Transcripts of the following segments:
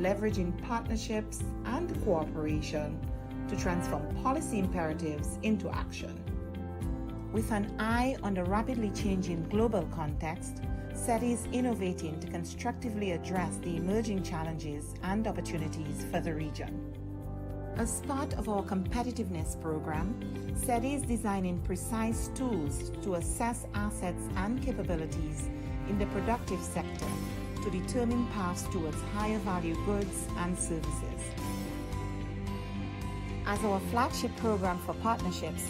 leveraging partnerships and cooperation to transform policy imperatives into action. With an eye on the rapidly changing global context, SETI is innovating to constructively address the emerging challenges and opportunities for the region. As part of our competitiveness program, SETI is designing precise tools to assess assets and capabilities in the productive sector to determine paths towards higher value goods and services. As our flagship program for partnerships,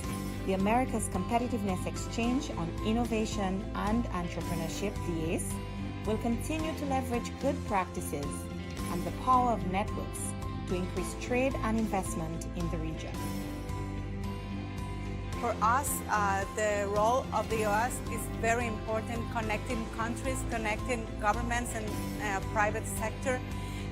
the Americas Competitiveness Exchange on Innovation and Entrepreneurship, the OAS, will continue to leverage good practices and the power of networks to increase trade and investment in the region. For us, the role of the OAS is very important, connecting countries, connecting governments and private sector,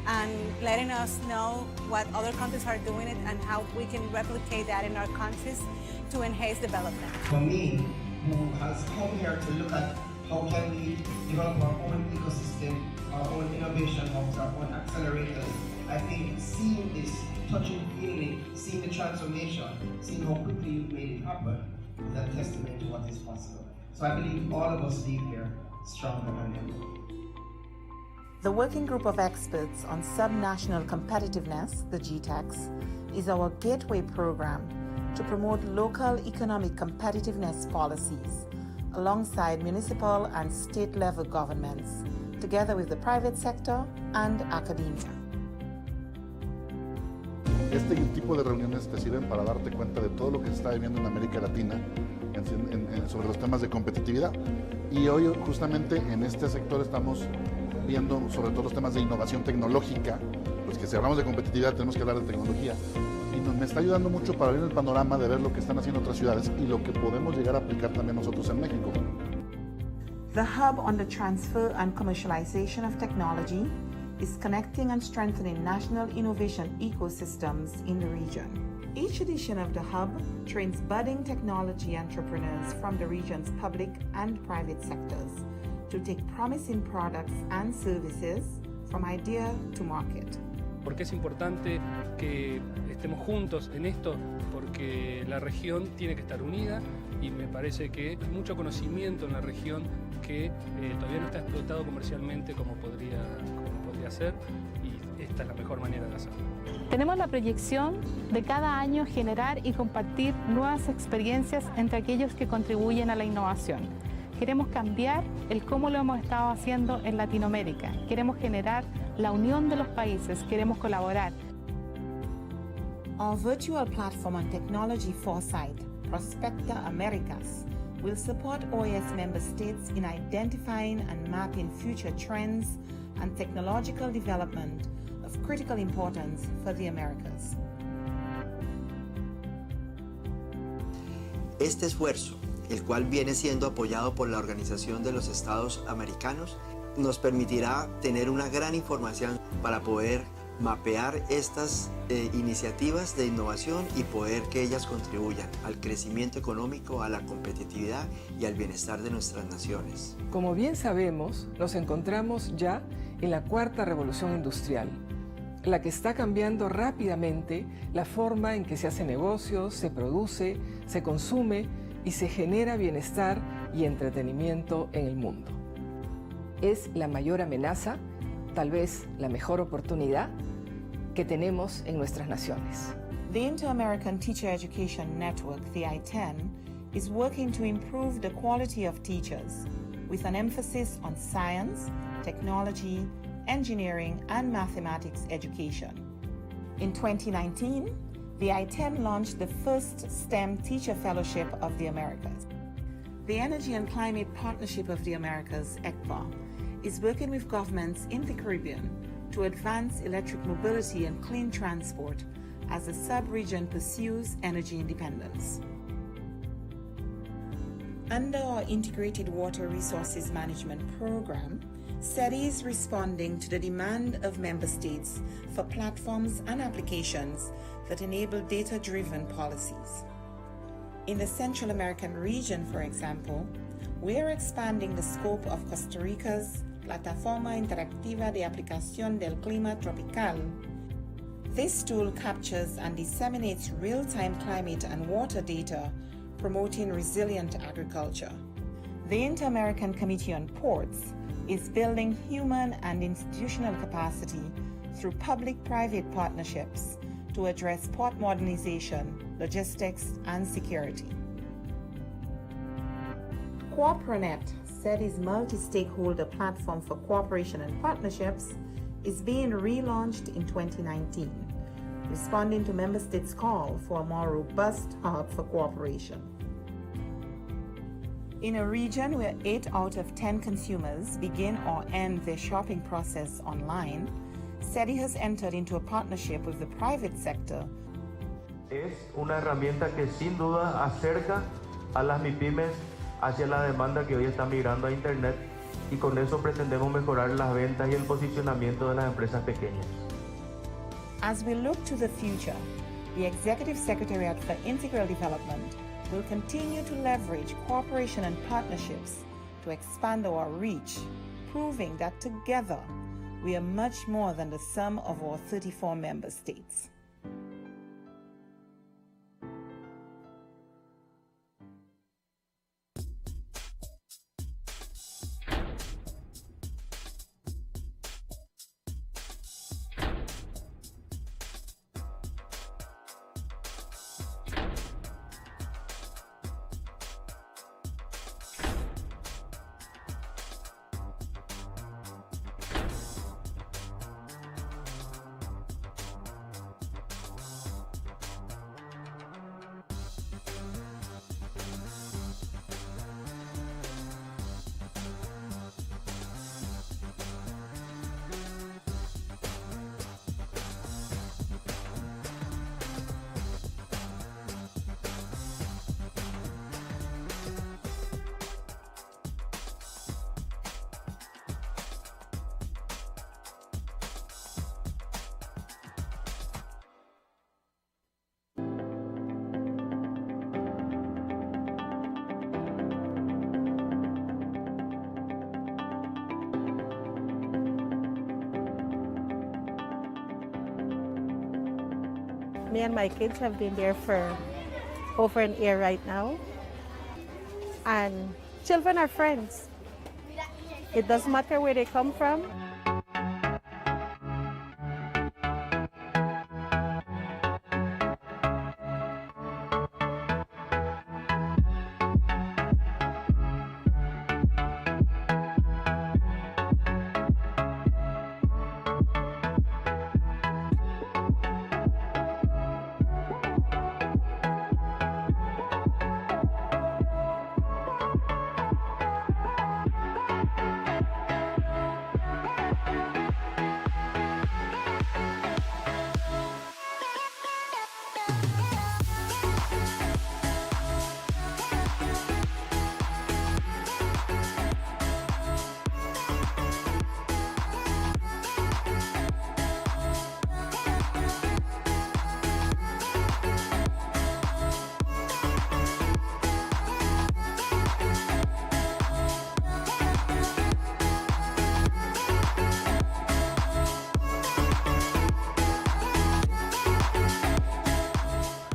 and letting us know what other countries are doing it and how we can replicate that in our countries to enhance development. For me, who has come here to look at how can we develop our own ecosystem, our own innovation hubs, our own accelerators, I think seeing this, touching, feeling it, seeing the transformation, seeing how quickly you've made it happen is a testament to what is possible. So I believe all of us leave here stronger than ever. The Working Group of Experts on Subnational Competitiveness, the GTEX, is our gateway program to promote local economic competitiveness policies alongside municipal and state-level governments, together with the private sector and academia. Este tipo de reuniones te sirven para darte cuenta de todo lo que se está viviendo en América Latina sobre los temas de competitividad. Y hoy justamente en este sector estamos viendo sobre todo los temas de innovación tecnológica, pues que si hablamos de competitividad tenemos que hablar de tecnología. Y me está ayudando mucho para ver el panorama de ver lo que están haciendo otras ciudades y lo que podemos llegar a aplicar también nosotros en México. The Hub on the Transfer and Commercialization of Technology is connecting and strengthening national innovation ecosystems in the region. Each edition of the Hub trains budding technology entrepreneurs from the region's public and private sectors to take promising products and services from idea to market. Porque es importante que estemos juntos en esto, porque la región tiene que estar unida y me parece que hay mucho conocimiento en la región que todavía no está explotado comercialmente como podría ser, y esta es la mejor manera de hacerlo. Tenemos la proyección de cada año generar y compartir nuevas experiencias entre aquellos que contribuyen a la innovación. Queremos cambiar el cómo lo hemos estado haciendo en Latinoamérica. Queremos generar la unión de los países, queremos colaborar. Our virtual platform on technology foresight, Prospecta Americas, will support OAS member states in identifying and mapping future trends and technological development of critical importance for the Americas. Este esfuerzo, el cual viene siendo apoyado por la Organización de los Estados Americanos, nos permitirá tener una gran información para poder mapear estas iniciativas de innovación y poder que ellas contribuyan al crecimiento económico, a la competitividad y al bienestar de nuestras naciones. Como bien sabemos, nos encontramos ya en la cuarta revolución industrial, la que está cambiando rápidamente la forma en que se hace negocios, se produce, se consume y se genera bienestar y entretenimiento en el mundo. Es la mayor amenaza, tal vez la mejor oportunidad que tenemos en nuestras naciones. The Inter-American Teacher Education Network, the I-10, is working to improve the quality of teachers with an emphasis on science, technology, engineering, and mathematics education. In 2019, the I-10 launched the first STEM Teacher Fellowship of the Americas. The Energy and Climate Partnership of the Americas, ECPA, is working with governments in the Caribbean to advance electric mobility and clean transport as the sub-region pursues energy independence. Under our Integrated Water Resources Management Program, SETI is responding to the demand of member states for platforms and applications that enable data-driven policies. In the Central American region, for example, we are expanding the scope of Costa Rica's Plataforma Interactiva de Aplicación del Clima Tropical. This tool captures and disseminates real-time climate and water data, promoting resilient agriculture. The Inter-American Committee on Ports is building human and institutional capacity through public-private partnerships to address port modernization, logistics, and security. CooperaNet, SETI's multi-stakeholder platform for cooperation and partnerships, is being relaunched in 2019, responding to member states' call for a more robust hub for cooperation. In a region where 8 out of 10 consumers begin or end their shopping process online, SETI has entered into a partnership with the private sector. Es una herramienta que sin duda acerca a las MIPYMES hacia la demanda que hoy está migrando a Internet, y con eso pretendemos mejorar las ventas y el posicionamiento de las empresas pequeñas. As we look to the future, the Executive Secretariat for Integral Development will continue to leverage cooperation and partnerships to expand our reach, proving that together we are much more than the sum of our 34 member states. Me and my kids have been there for over an year right now. And children are friends. It doesn't matter where they come from.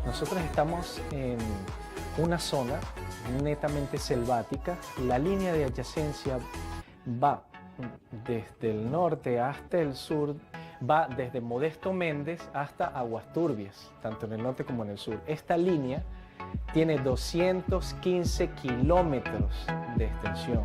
Nosotros estamos en una zona netamente selvática. La línea de adyacencia va desde el norte hasta el sur, va desde Modesto Méndez hasta Aguas Turbias, tanto en el norte como en el sur. Esta línea tiene 215 kilómetros de extensión.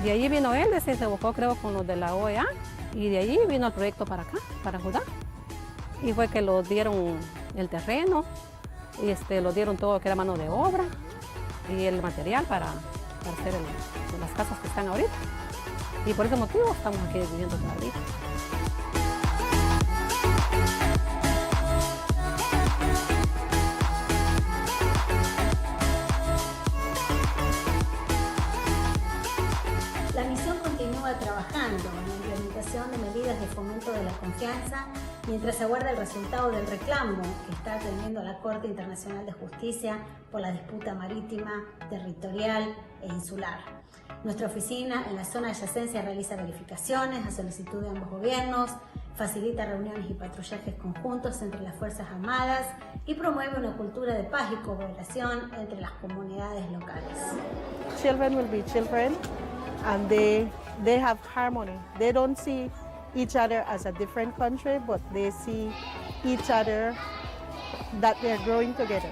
De allí vino él, se buscó creo con los de la OAS y de allí vino el proyecto para acá, para Judá. Y fue que lo dieron el terreno y lo dieron todo lo que era mano de obra y el material para hacer las casas que están ahorita. Y por ese motivo estamos aquí viviendo todavía. La misión continúa trabajando en la implementación de medidas de fomento de la confianza mientras se aguarda el resultado del reclamo que está atendiendo la Corte Internacional de Justicia por la disputa marítima, territorial e insular. Nuestra oficina en la zona de adyacencia realiza verificaciones a solicitud de ambos gobiernos, facilita reuniones y patrullajes conjuntos entre las Fuerzas Armadas y promueve una cultura de paz y cooperación entre las comunidades locales. Children will be children and they have harmony. They don't see each other as a different country, but they see each other that they're growing together.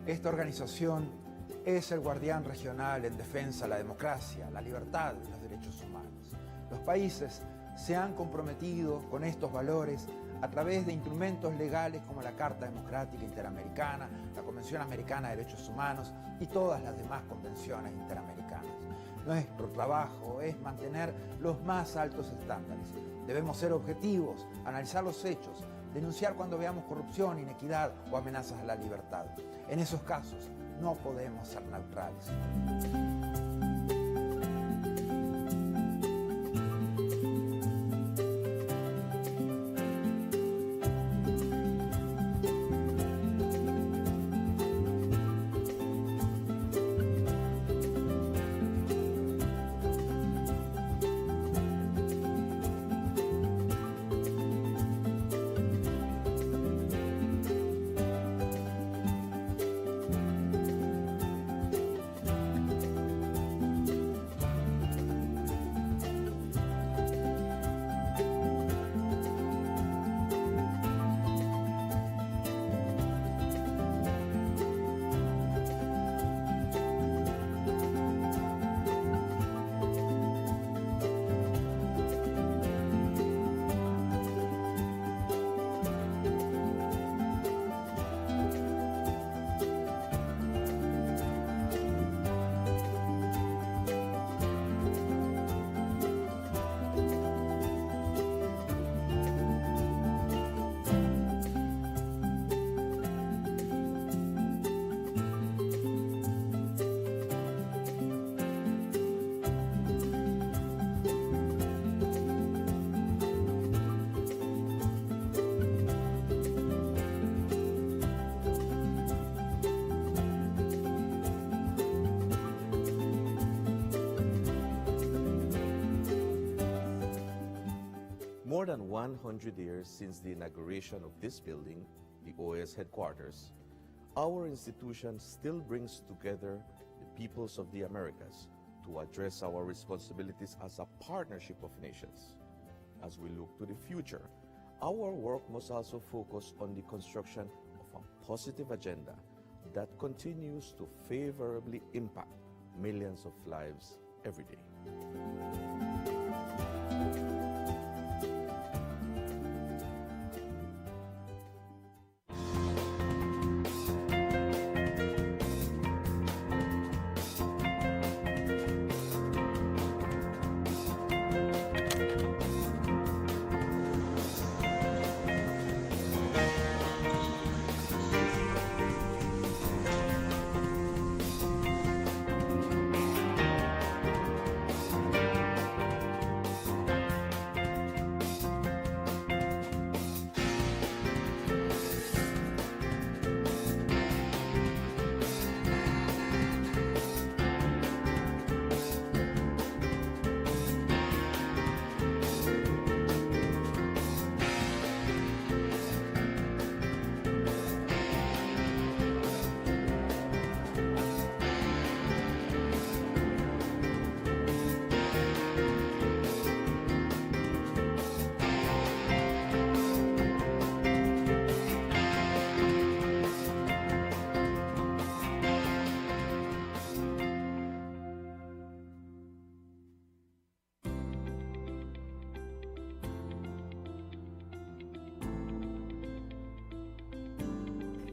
Esta organización es el guardián regional en defensa de la democracia, la libertad y los derechos humanos. Los países se han comprometido con estos valores a través de instrumentos legales como la Carta Democrática Interamericana, la Convención Americana de Derechos Humanos y todas las demás convenciones interamericanas. Nuestro trabajo es mantener los más altos estándares. Debemos ser objetivos, analizar los hechos, denunciar cuando veamos corrupción, inequidad o amenazas a la libertad. En esos casos no podemos ser neutrales. more than 100 years since the inauguration of this building, the OAS headquarters, our institution still brings together the peoples of the Americas to address our responsibilities as a partnership of nations. As we look to the future, our work must also focus on the construction of a positive agenda that continues to favorably impact millions of lives every day.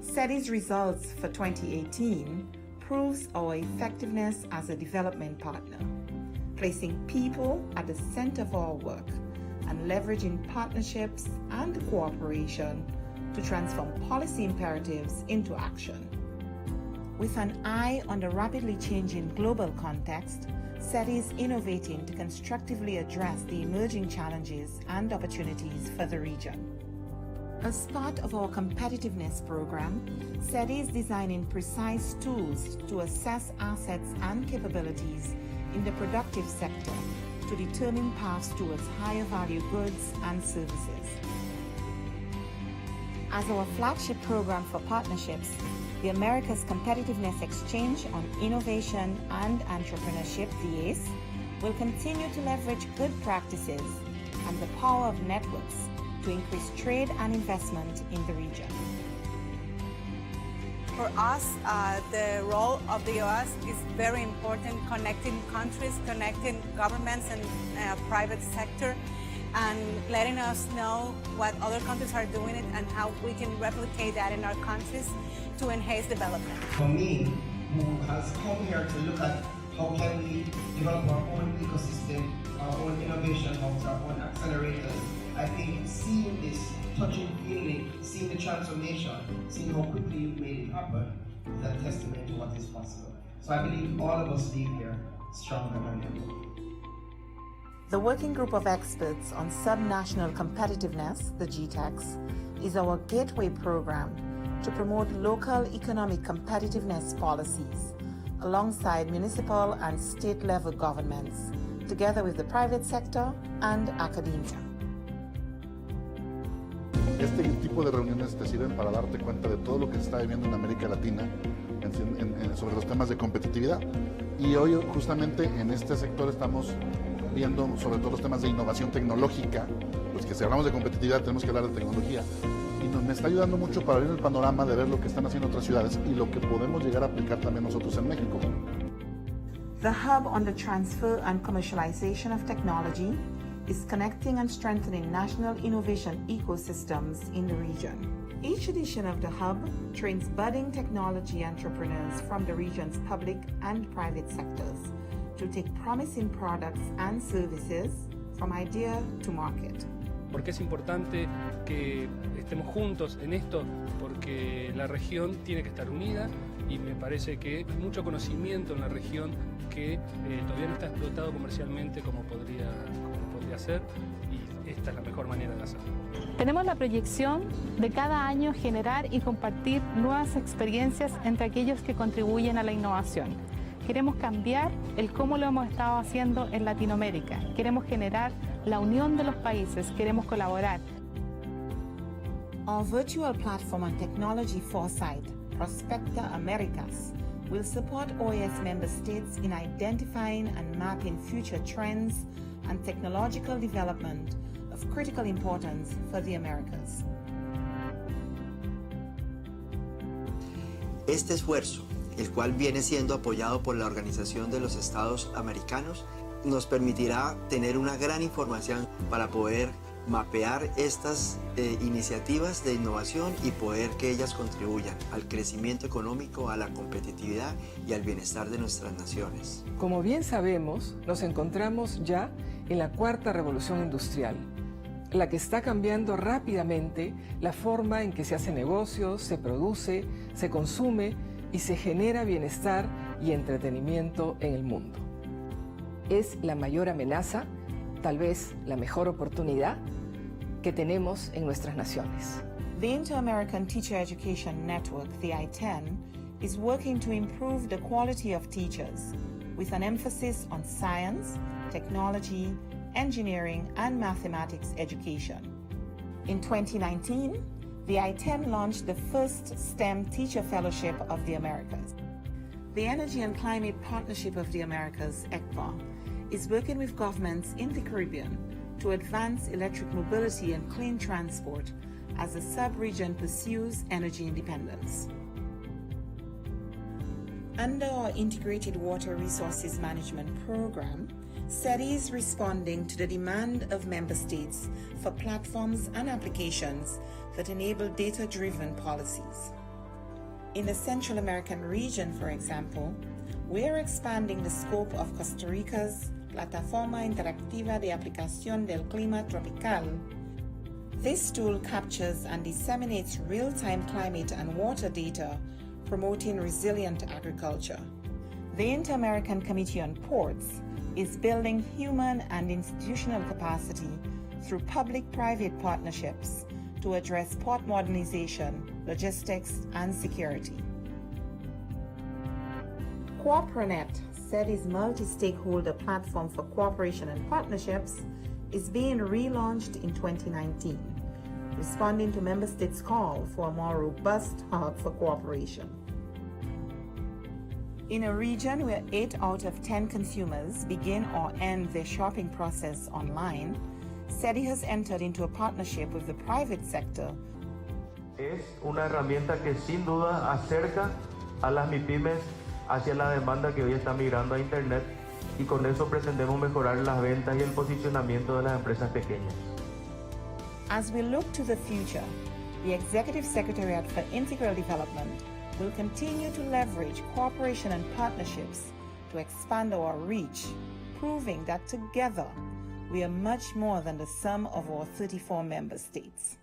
SETI's results for 2018 proves our effectiveness as a development partner, placing people at the center of our work and leveraging partnerships and cooperation to transform policy imperatives into action. With an eye on the rapidly changing global context, SETI is innovating to constructively address the emerging challenges and opportunities for the region. As part of our competitiveness program, SETI is designing precise tools to assess assets and capabilities in the productive sector to determine paths towards higher value goods and services. As our flagship program for partnerships, the Americas Competitiveness Exchange on Innovation and Entrepreneurship, the OAS, will continue to leverage good practices and the power of networks to increase trade and investment in the region. For us, the role of the OAS is very important, connecting countries, connecting governments and private sector, and letting us know what other countries are doing it and how we can replicate that in our countries to enhance development. For me, who has come here to look at how can we develop our own ecosystem, our own innovation hubs, our own accelerators, I think seeing this, touching, feeling, seeing the transformation, seeing how quickly you've made it happen, is a testament to what is possible. So I believe all of us leave here stronger than ever. The Working Group of Experts on Subnational Competitiveness, the GTEX, is our gateway program to promote local economic competitiveness policies alongside municipal and state-level governments, together with the private sector and academia. Este tipo de reuniones te sirven para darte cuenta de todo lo que se está viviendo en América Latina sobre los temas de competitividad. Y hoy justamente en este sector estamos viendo sobre todo los temas de innovación tecnológica, pues que si hablamos de competitividad tenemos que hablar de tecnología. Y me está ayudando mucho para abrir el panorama de ver lo que están haciendo otras ciudades y lo que podemos llegar a aplicar también nosotros en México. The Hub on the Transfer and Commercialization of Technology is connecting and strengthening national innovation ecosystems in the region. Each edition of the Hub trains budding technology entrepreneurs from the region's public and private sectors to take promising products and services from idea to market. Porque es importante que estemos juntos en esto, porque la región tiene que estar unida y me parece que hay mucho conocimiento en la región que todavía no está explotado comercialmente como podría hacer, y esta es la mejor manera de hacerlo. Tenemos la proyección de cada año generar y compartir nuevas experiencias entre aquellos que contribuyen a la innovación. Queremos cambiar el cómo lo hemos estado haciendo en Latinoamérica. Queremos generar la unión de los países, queremos colaborar. Our virtual platform on technology foresight, Prospecta Americas, will support OAS member states in identifying and mapping future trends and technological development of critical importance for the Americas. Este esfuerzo, el cual viene siendo apoyado por la Organización de los Estados Americanos, nos permitirá tener una gran información para poder mapear estas iniciativas de innovación y poder que ellas contribuyan al crecimiento económico, a la competitividad y al bienestar de nuestras naciones. Como bien sabemos, nos encontramos ya en la cuarta revolución industrial, la que está cambiando rápidamente la forma en que se hace negocios, se produce, se consume y se genera bienestar y entretenimiento en el mundo. Es la mayor amenaza, tal vez la mejor oportunidad que tenemos en nuestras naciones. The Inter-American Teacher Education Network, the I-10, is working to improve the quality of teachers with an emphasis on science, technology, engineering, and mathematics education. In 2019, the I-10 launched the first STEM Teacher Fellowship of the Americas. The Energy and Climate Partnership of the Americas, ECPA, is working with governments in the Caribbean to advance electric mobility and clean transport as the sub-region pursues energy independence. Under our Integrated Water Resources Management Program, SETI is responding to the demand of member states for platforms and applications that enable data-driven policies. In the Central American region, for example, we are expanding the scope of Costa Rica's Plataforma Interactiva de Aplicación del Clima Tropical. This tool captures and disseminates real-time climate and water data, promoting resilient agriculture. The Inter-American Committee on Ports is building human and institutional capacity through public-private partnerships to address port modernization, logistics, and security. CooperaNet, SETI's multi-stakeholder platform for cooperation and partnerships, is being relaunched in 2019, responding to member states' call for a more robust hub for cooperation. In a region where 8 out of 10 consumers begin or end their shopping process online, SETI has entered into a partnership with the private sector. Es una herramienta que sin duda acerca a las MIPYMES hacia la demanda que hoy está migrando a Internet, y con eso pretendemos mejorar las ventas y el posicionamiento de las empresas pequeñas. As we look to the future, the Executive Secretariat for Integral Development will continue to leverage cooperation and partnerships to expand our reach, proving that together we are much more than the sum of our 34 member states.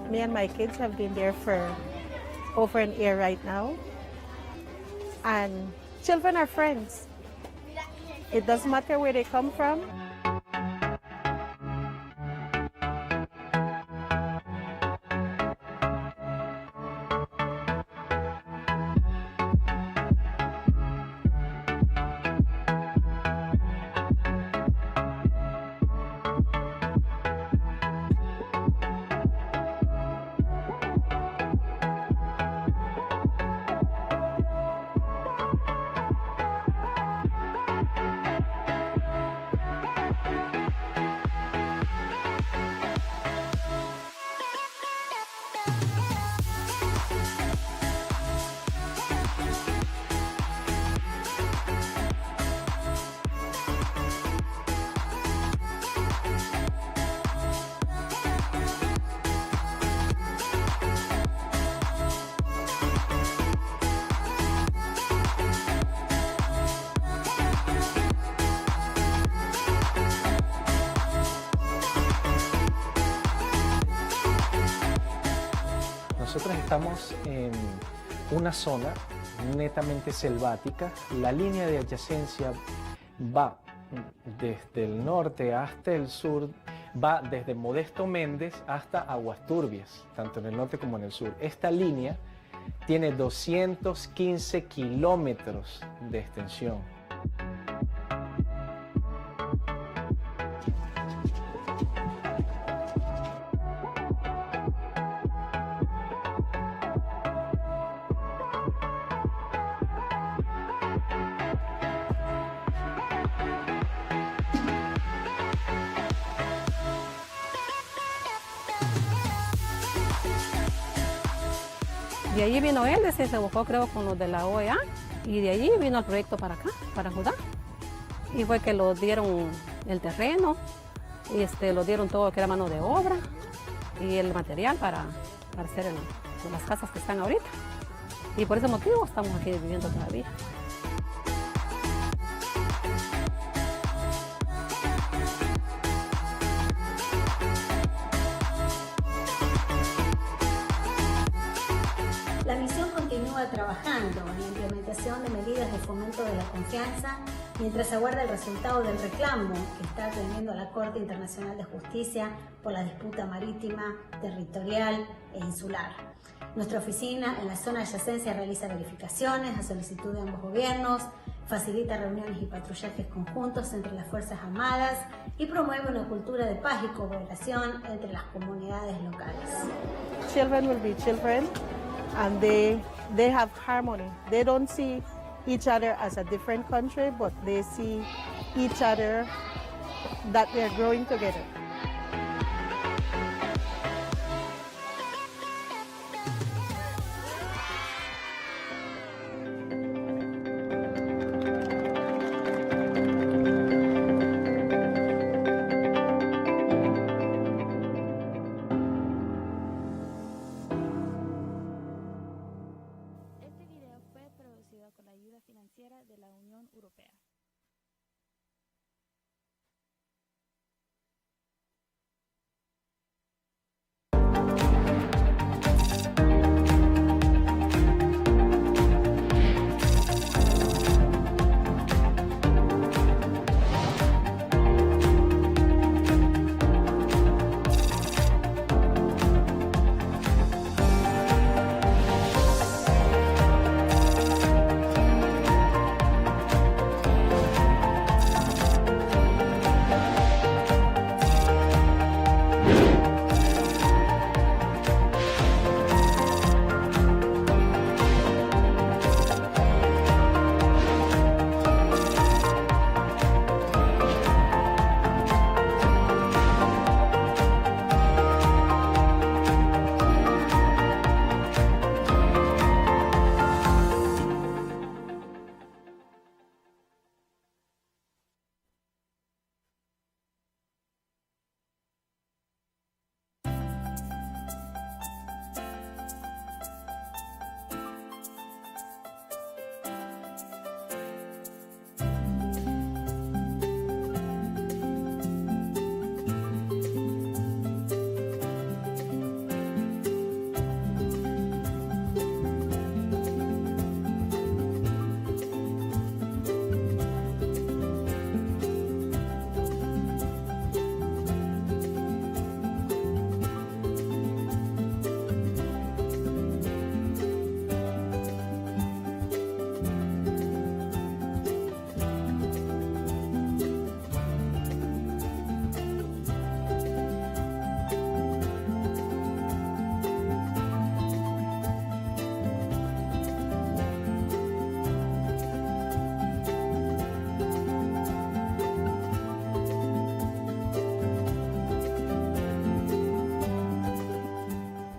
Me and my kids have been there for over an year right now. And children are friends. It doesn't matter where they come from. Estamos en una zona netamente selvática. La línea de adyacencia va desde el norte hasta el sur, va desde Modesto Méndez hasta Aguas Turbias, tanto en el norte como en el sur. Esta línea tiene 215 kilómetros de extensión. De allí vino él, se buscó creo con los de la OAS y de allí vino el proyecto para acá, para Judá. Y fue que lo dieron el terreno, y lo dieron todo lo que era mano de obra y el material para hacer las casas que están ahorita. Y por ese motivo estamos aquí viviendo todavía. La misión continúa trabajando en la implementación de medidas de fomento de la confianza mientras aguarda el resultado del reclamo que está atendiendo la Corte Internacional de Justicia por la disputa marítima, territorial e insular. Nuestra oficina en la zona de adyacencia realiza verificaciones a solicitud de ambos gobiernos, facilita reuniones y patrullajes conjuntos entre las Fuerzas Armadas y promueve una cultura de paz y cooperación entre las comunidades locales. Children will be children. And they have harmony. They don't see each other as a different country, but they see each other that they're growing together. Con la ayuda financiera de la Unión Europea.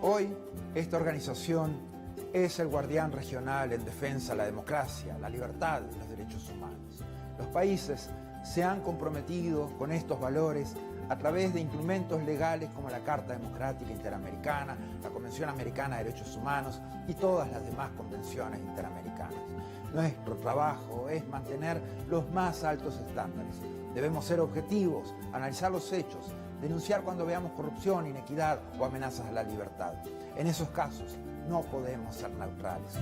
Hoy, esta organización es el guardián regional en defensa de la democracia, la libertad y los derechos humanos. Los países se han comprometido con estos valores a través de instrumentos legales como la Carta Democrática Interamericana, la Convención Americana de Derechos Humanos y todas las demás convenciones interamericanas. Nuestro trabajo es mantener los más altos estándares. Debemos ser objetivos, analizar los hechos, denunciar cuando veamos corrupción, inequidad o amenazas a la libertad. En esos casos, no podemos ser neutrales.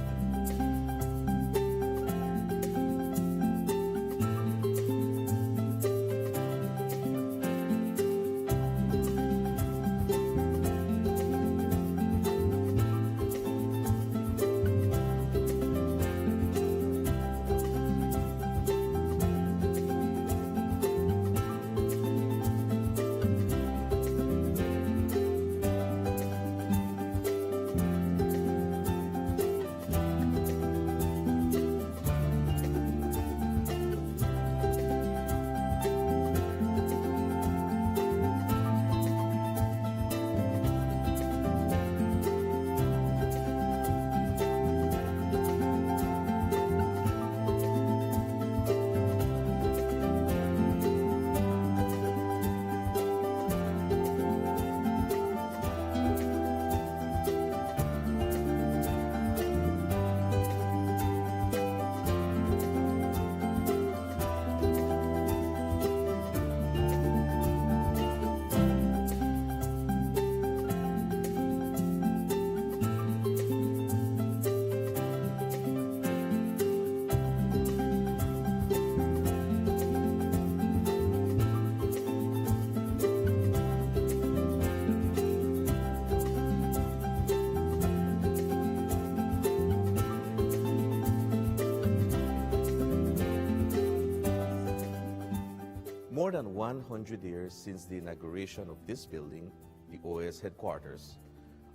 More than 100 years since the inauguration of this building, the OAS headquarters,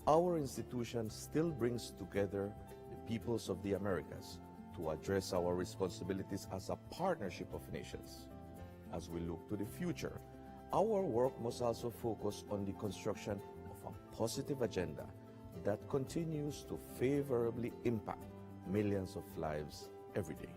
our institution still brings together the peoples of the Americas to address our responsibilities as a partnership of nations. As we look to the future, our work must also focus on the construction of a positive agenda that continues to favorably impact millions of lives every day.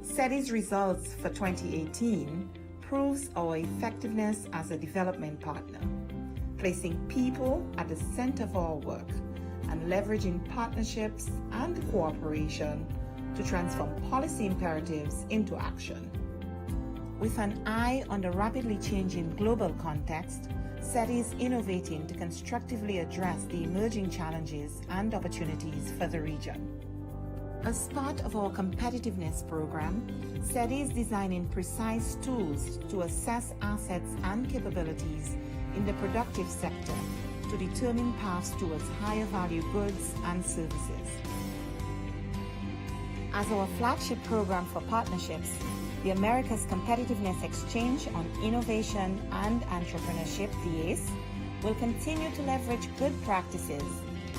SETI's results for 2018 proves our effectiveness as a development partner, placing people at the center of our work and leveraging partnerships and cooperation to transform policy imperatives into action. With an eye on the rapidly changing global context, SETI is innovating to constructively address the emerging challenges and opportunities for the region. As part of our competitiveness program, SETI is designing precise tools to assess assets and capabilities in the productive sector to determine paths towards higher value goods and services. As our flagship program for partnerships, the Americas Competitiveness Exchange on Innovation and Entrepreneurship, the OAS, will continue to leverage good practices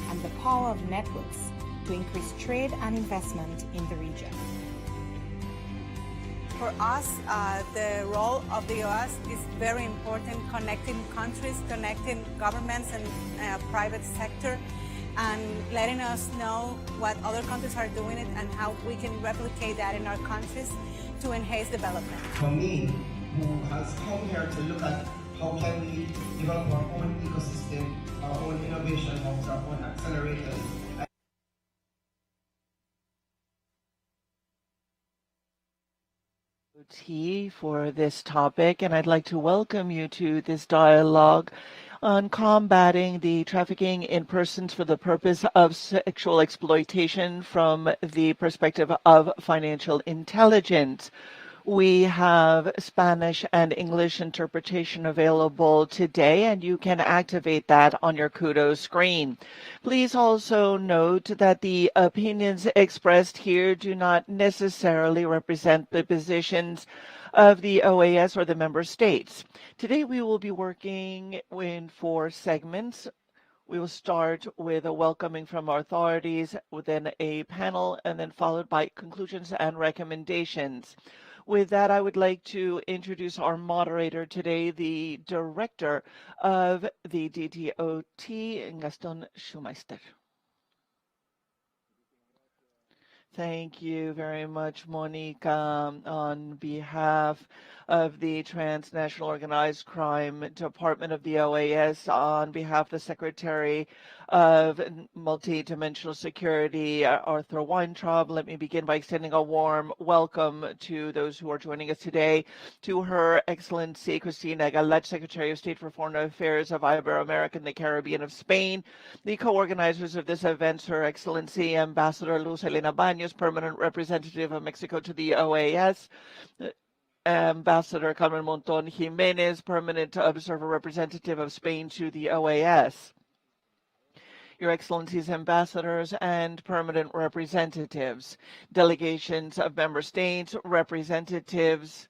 and the power of networks to increase trade and investment in the region. For us, the role of the OAS is very important, connecting countries, connecting governments and private sector, and letting us know what other countries are doing it and how we can replicate that in our countries to enhance development. For me, who has come here to look at how can we develop our own ecosystem, our own innovation hubs, our own accelerators. For this topic, and I'd like to welcome you to this dialogue on combating the trafficking in persons for the purpose of sexual exploitation from the perspective of financial intelligence. We have Spanish and English interpretation available today, and you can activate that on your Kudo screen. Please also note that the opinions expressed here do not necessarily represent the positions of the OAS or the member states. Today we will be working in 4 segments. We will start with a welcoming from our authorities, then a panel, and then followed by conclusions and recommendations. With that, I would like to introduce our moderator today, the director of the DTOT, Gaston Schumeister. Thank you very much, Monica. On behalf of the Transnational Organized Crime Department of the OAS, on behalf of the Secretary of Multidimensional Security, Arthur Weintraub, let me begin by extending a warm welcome to those who are joining us today, to Her Excellency Cristina Galet, Secretary of State for Foreign Affairs of Iberoamerica and the Caribbean of Spain, the co-organizers of this event, Her Excellency Ambassador Luz Helena Baños, Permanent Representative of Mexico to the OAS, Ambassador Carmen Monton Jimenez, Permanent Observer Representative of Spain to the OAS, Your Excellencies Ambassadors and Permanent Representatives, delegations of member states, representatives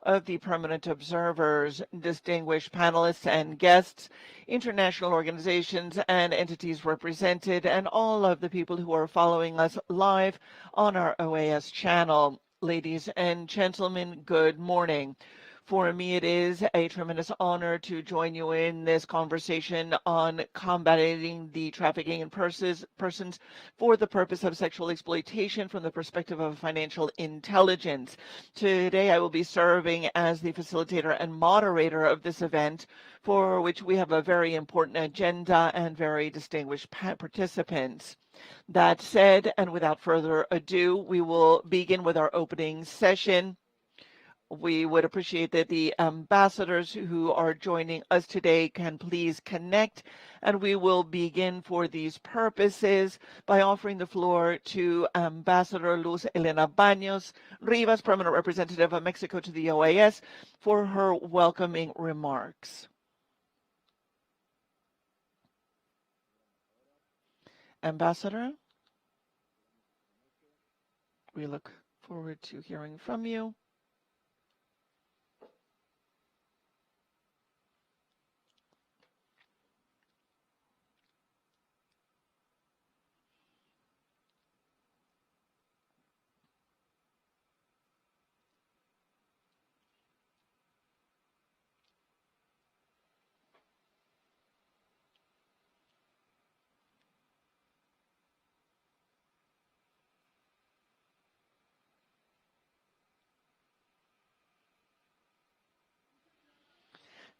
of the permanent observers, distinguished panelists and guests, international organizations and entities represented, and all of the people who are following us live on our OAS channel. Ladies and gentlemen, good morning. For me, it is a tremendous honor to join you in this conversation on combating the trafficking in persons for the purpose of sexual exploitation from the perspective of financial intelligence. Today, I will be serving as the facilitator and moderator of this event, for which we have a very important agenda and very distinguished participants. That said, and without further ado, we will begin with our opening session. We would appreciate that the ambassadors who are joining us today can please connect, and we will begin for these purposes by offering the floor to Ambassador Luz Helena Baños Rivas, Permanent Representative of Mexico to the OAS, for her welcoming remarks. Ambassador, we look forward to hearing from you.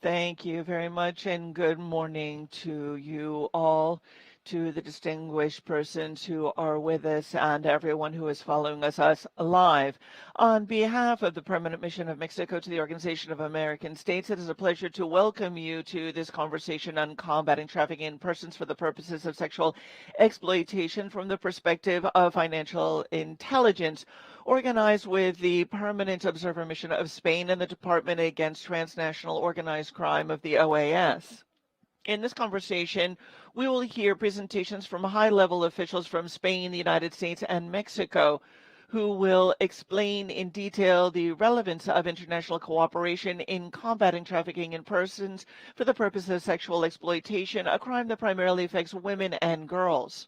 Thank you very much, and good morning to you all, to the distinguished persons who are with us and everyone who is following us live. On behalf of the Permanent Mission of Mexico to the Organization of American States, it is a pleasure to welcome you to this conversation on combating trafficking in persons for the purposes of sexual exploitation from the perspective of financial intelligence, organized with the Permanent Observer Mission of Spain and the Department Against Transnational Organized Crime of the OAS. In this conversation, we will hear presentations from high-level officials from Spain, the United States, and Mexico, who will explain in detail the relevance of international cooperation in combating trafficking in persons for the purpose of sexual exploitation, a crime that primarily affects women and girls.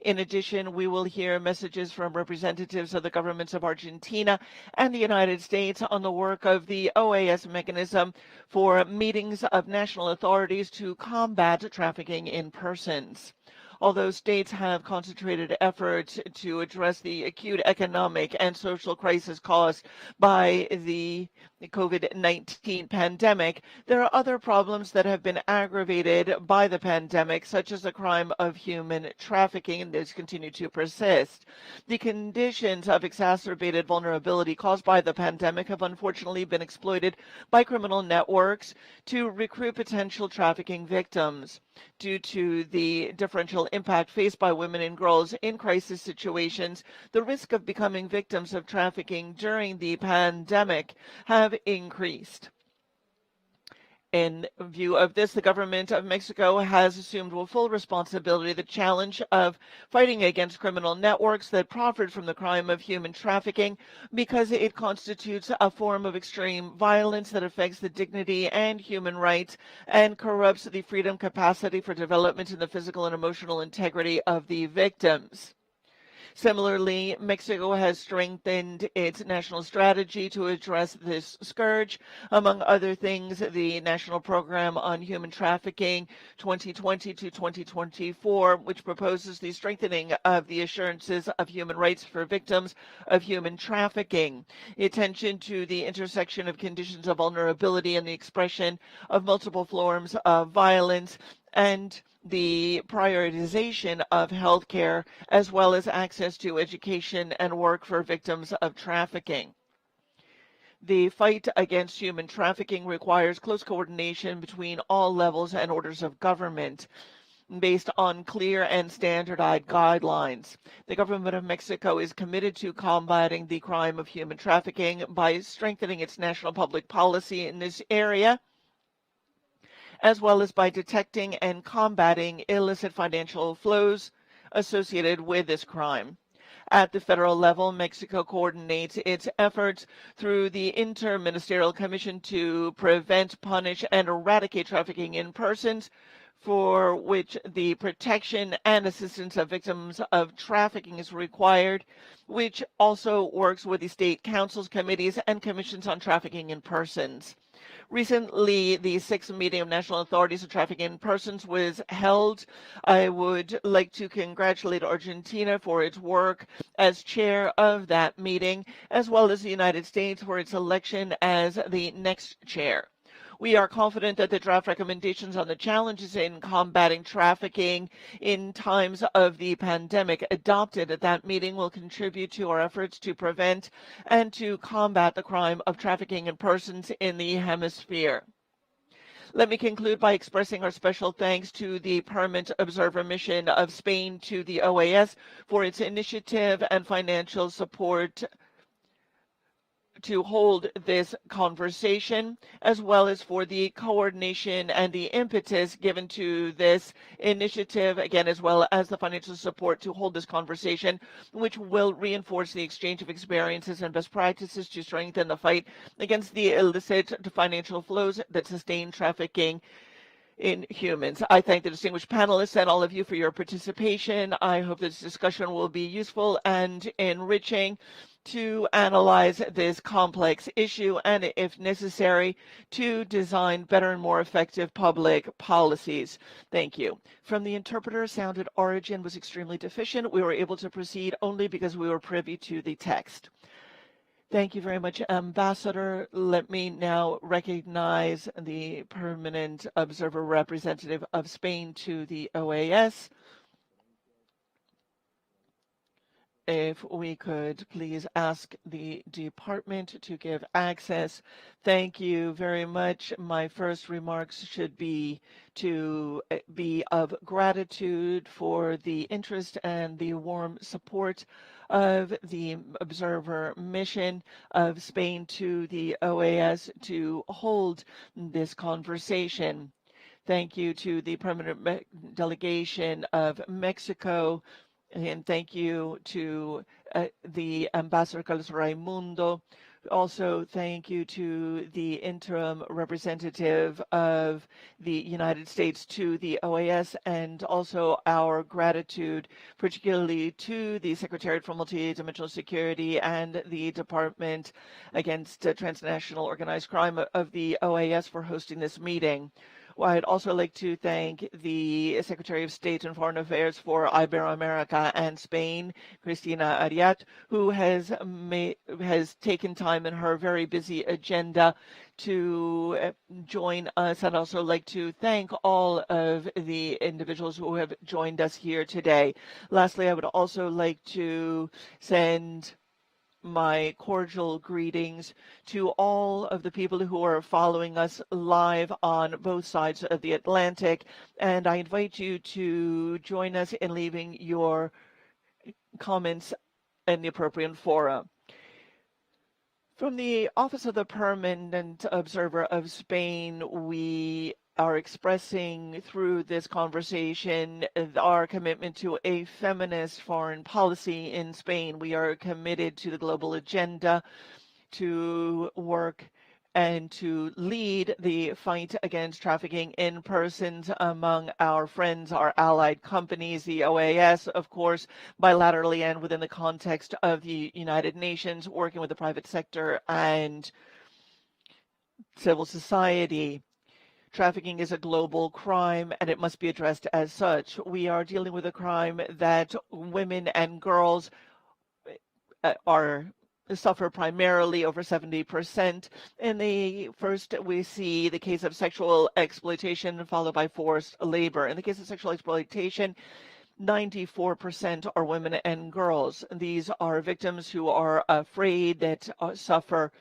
In addition, we will hear messages from representatives of the governments of Argentina and the United States on the work of the OAS mechanism for meetings of national authorities to combat trafficking in persons. Although states have concentrated efforts to address the acute economic and social crisis caused by the COVID-19 pandemic, there are other problems that have been aggravated by the pandemic, such as the crime of human trafficking, and these continue to persist. The conditions of exacerbated vulnerability caused by the pandemic have unfortunately been exploited by criminal networks to recruit potential trafficking victims. Due to the differential impact faced by women and girls in crisis situations, the risk of becoming victims of trafficking during the pandemic have increased. In view of this, the government of Mexico has assumed full responsibility the challenge of fighting against criminal networks that profit from the crime of human trafficking because it constitutes a form of extreme violence that affects the dignity and human rights and corrupts the freedom, capacity for development, and the physical and emotional integrity of the victims. Similarly, Mexico has strengthened its national strategy to address this scourge. Among other things, the National Program on Human Trafficking 2020 to 2024, which proposes the strengthening of the assurances of human rights for victims of human trafficking, attention to the intersection of conditions of vulnerability and the expression of multiple forms of violence, and the prioritization of healthcare, as well as access to education and work for victims of trafficking. The fight against human trafficking requires close coordination between all levels and orders of government based on clear and standardized guidelines. The government of Mexico is committed to combating the crime of human trafficking by strengthening its national public policy in this area, as well as by detecting and combating illicit financial flows associated with this crime. At the federal level, Mexico coordinates its efforts through the Inter-Ministerial Commission to Prevent, Punish, and Eradicate Trafficking in Persons, for which the protection and assistance of victims of trafficking is required, which also works with the state councils, committees, and commissions on trafficking in persons. Recently, the 6th meeting of National Authorities of Trafficking in Persons was held. I would like to congratulate Argentina for its work as chair of that meeting, as well as the United States for its election as the next chair. We are confident that the draft recommendations on the challenges in combating trafficking in times of the pandemic adopted at that meeting will contribute to our efforts to prevent and to combat the crime of trafficking in persons in the hemisphere. Let me conclude by expressing our special thanks to the Permanent Observer Mission of Spain to the OAS for its initiative and financial support to hold this conversation, as well as for the coordination and the impetus given to this initiative, again, as well as the financial support to hold this conversation, which will reinforce the exchange of experiences and best practices to strengthen the fight against the illicit financial flows that sustain trafficking in humans. I thank the distinguished panelists and all of you for your participation. I hope this discussion will be useful and enriching to analyze this complex issue and, if necessary, to design better and more effective public policies. Thank you. From the interpreter, sounded origin was extremely deficient. We were able to proceed only because we were privy to the text. Thank you very much, Ambassador. Let me now recognize the Permanent Observer Representative of Spain to the OAS. If we could please ask the department to give access. Thank you very much. My first remarks should be to be of gratitude for the interest and the warm support of the observer mission of Spain to the OAS to hold this conversation. Thank you to the permanent delegation of Mexico, and thank you to the Ambassador Carlos Raimundo. Also, thank you to the interim representative of the United States to the OAS, and also our gratitude particularly to the Secretariat for Multidimensional Security and the Department Against Transnational Organized Crime of the OAS for hosting this meeting. I'd also like to thank the Secretary of State and Foreign Affairs for Iberoamerica and Spain, Cristina Ariat, who has taken time in her very busy agenda to join us. I'd also like to thank all of the individuals who have joined us here today. Lastly, I would also like to send my cordial greetings to all of the people who are following us live on both sides of the Atlantic, and I invite you to join us in leaving your comments in the appropriate fora. From the Office of the Permanent Observer of Spain, we are expressing through this conversation our commitment to a feminist foreign policy in Spain. We are committed to the global agenda, to work and to lead the fight against trafficking in persons among our friends, our allied companies, the OAS, of course, bilaterally and within the context of the United Nations, working with the private sector and civil society. Trafficking is a global crime and it must be addressed as such. We are dealing with a crime that women and girls suffer primarily, over 70%. In the first, we see the case of sexual exploitation followed by forced labor. In the case of sexual exploitation, 94% are women and girls. These are victims who are afraid that suffer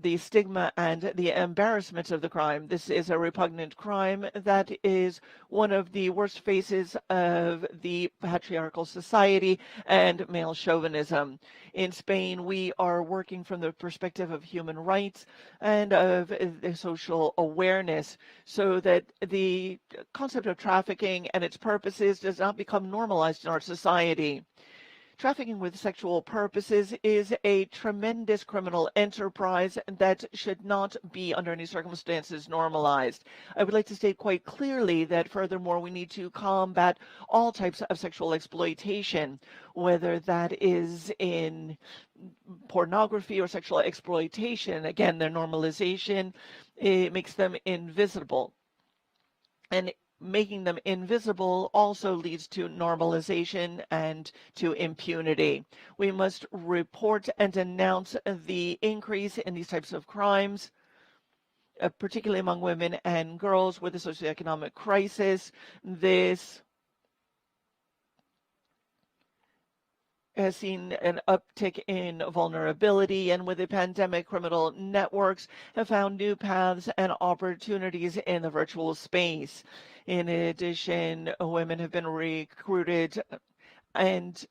the stigma and the embarrassment of the crime. This is a repugnant crime that is one of the worst faces of the patriarchal society and male chauvinism. In Spain, we are working from the perspective of human rights and of social awareness so that the concept of trafficking and its purposes does not become normalized in our society. Trafficking with sexual purposes is a tremendous criminal enterprise that should not be under any circumstances normalized. I would like to state quite clearly that furthermore, we need to combat all types of sexual exploitation, whether that is in pornography or sexual exploitation. Again, their normalization, it makes them invisible. And making them invisible also leads to normalization and to impunity. We must report and denounce the increase in these types of crimes, particularly among women and girls with the socioeconomic crisis. This has seen an uptick in vulnerability, and with the pandemic, criminal networks have found new paths and opportunities in the virtual space. In addition, women have been recruited and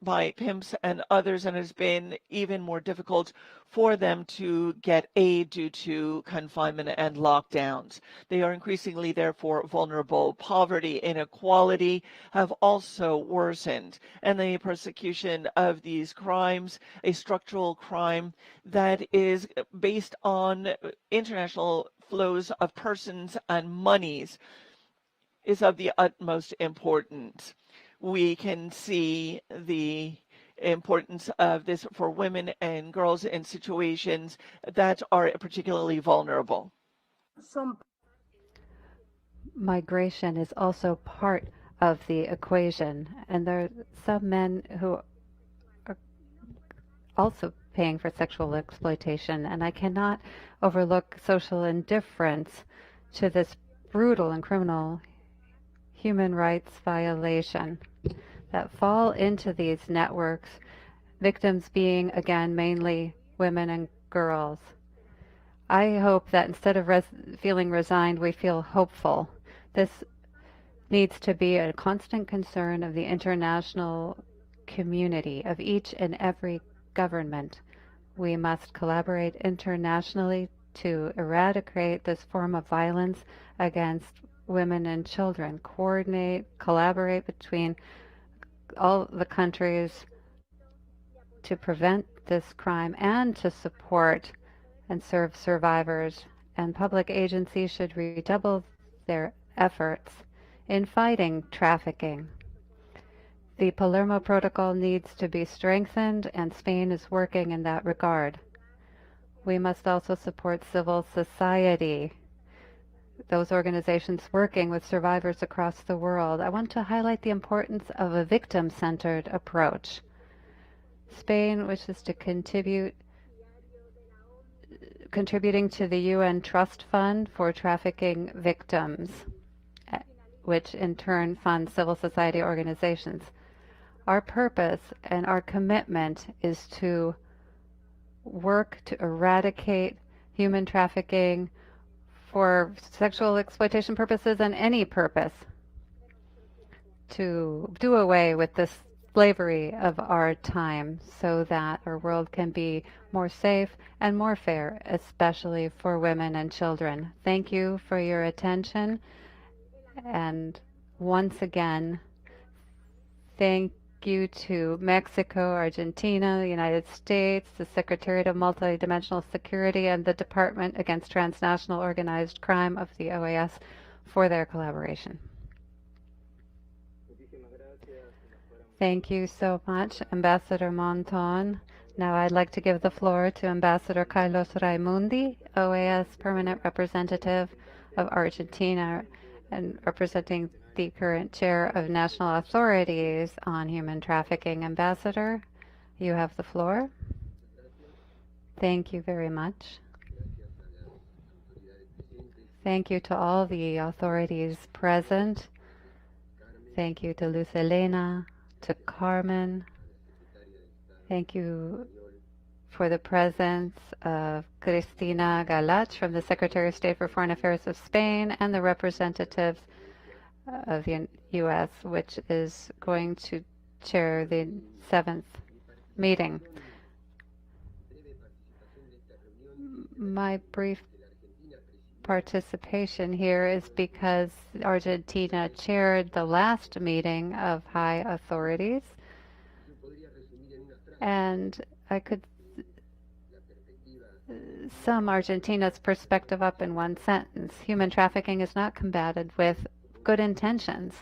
by pimps and others, and it has been even more difficult for them to get aid due to confinement and lockdowns. They are increasingly, therefore, vulnerable. Poverty, inequality have also worsened, and the persecution of these crimes, a structural crime that is based on international flows of persons and monies, is of the utmost importance. We can see the importance of this for women and girls in situations that are particularly vulnerable. Migration is also part of the equation, and there are some men who are also paying for sexual exploitation, and I cannot overlook social indifference to this brutal and criminal human rights violation that fall into these networks, victims being, again, mainly women and girls. I hope that instead of feeling resigned, we feel hopeful. This needs to be a constant concern of the international community, of each and every government. We must collaborate internationally to eradicate this form of violence against women and children, coordinate, collaborate between all the countries to prevent this crime and to support and serve survivors. And public agencies should redouble their efforts in fighting trafficking. The Palermo Protocol needs to be strengthened, and Spain is working in that regard. We must also support civil society. those organizations working with survivors across the world, I want to highlight the importance of a victim-centered approach. Spain wishes to contributing to the UN Trust Fund for Trafficking Victims, which in turn funds civil society organizations. Our purpose and our commitment is to work to eradicate human trafficking for sexual exploitation purposes and any purpose, to do away with this slavery of our time so that our world can be more safe and more fair, especially for women and children. Thank you for your attention. And once again, thank you to Mexico, Argentina, the United States, the Secretariat of Multidimensional Security, and the Department Against Transnational Organized Crime of the OAS for their collaboration. Thank you so much, Ambassador Monton. Now I'd like to give the floor to Ambassador Carlos Raimundi, OAS Permanent Representative of Argentina and representing the current chair of National Authorities on Human Trafficking. Ambassador, you have the floor. Thank you very much. Thank you to all the authorities present. Thank you to Luz Elena, to Carmen. Thank you for the presence of Cristina Galach from the Secretary of State for Foreign Affairs of Spain and the representatives of the U.S., which is going to chair the 7th meeting. My brief participation here is because Argentina chaired the last meeting of high authorities, and I could sum Argentina's perspective up in one sentence. Human trafficking is not combated with good intentions,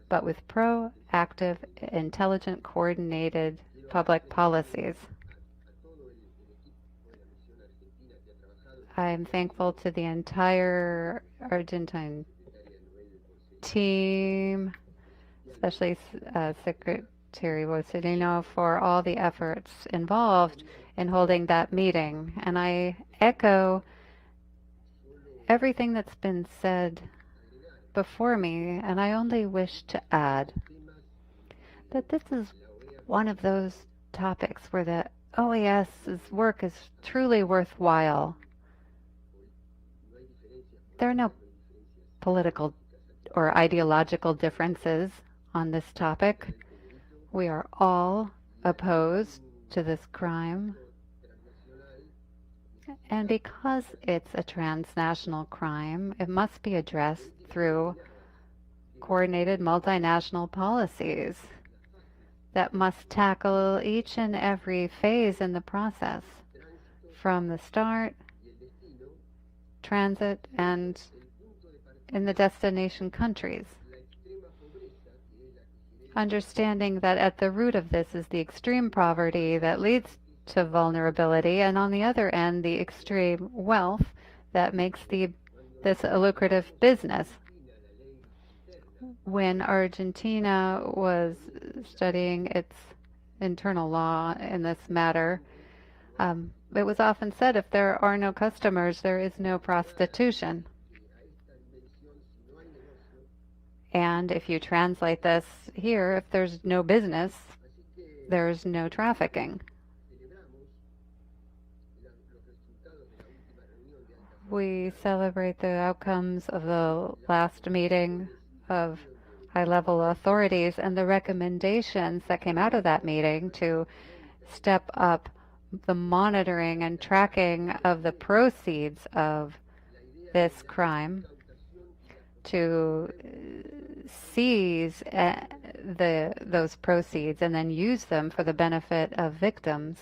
but with proactive, intelligent, coordinated public policies. I'm thankful to the entire Argentine team, especially Secretary Borsellino, for all the efforts involved in holding that meeting. And I echo everything that's been said before me, and I only wish to add that this is one of those topics where the OAS's work is truly worthwhile. There are no political or ideological differences on this topic. We are all opposed to this crime. And because it's a transnational crime, it must be addressed through coordinated multinational policies that must tackle each and every phase in the process, from the start, transit, and in the destination countries. Understanding that at the root of this is the extreme poverty that leads to vulnerability, and on the other end, the extreme wealth that makes this a lucrative business. When Argentina was studying its internal law in this matter, it was often said, if there are no customers, there is no prostitution. And if you translate this here, if there's no business, there's no trafficking. We celebrate the outcomes of the last meeting of high-level authorities and the recommendations that came out of that meeting to step up the monitoring and tracking of the proceeds of this crime, to seize those proceeds and then use them for the benefit of victims.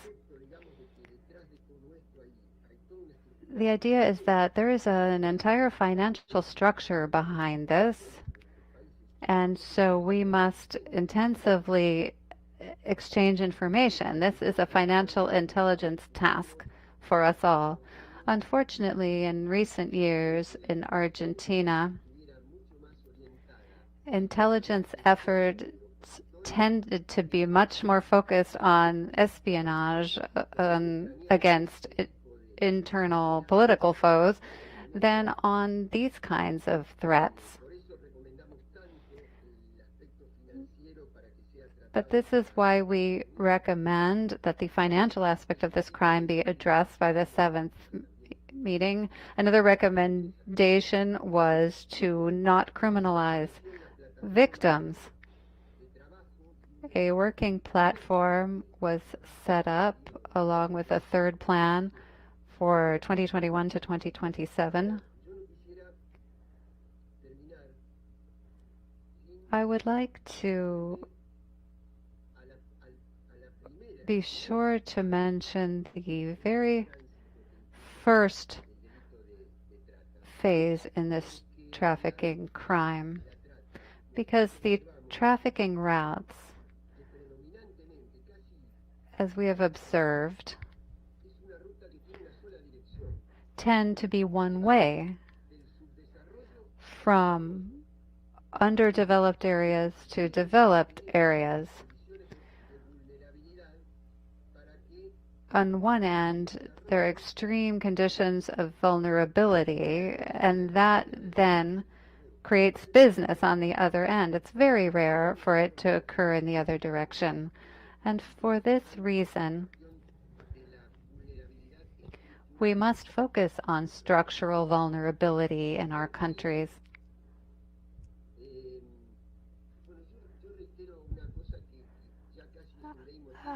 The idea is that there is an entire financial structure behind this, and so we must intensively exchange information. This is a financial intelligence task for us all. Unfortunately, in recent years in Argentina, intelligence efforts tended to be much more focused on espionage against internal political foes than on these kinds of threats. But this is why we recommend that the financial aspect of this crime be addressed by the 7th meeting. Another recommendation was to not criminalize victims. A working platform was set up along with a third plan for 2021 to 2027. I would like to be sure to mention the very first phase in this trafficking crime, because the trafficking routes, as we have observed, tend to be one way from underdeveloped areas to developed areas. On one end, there are extreme conditions of vulnerability, and that then creates business on the other end. It's very rare for it to occur in the other direction. And for this reason, we must focus on structural vulnerability in our countries.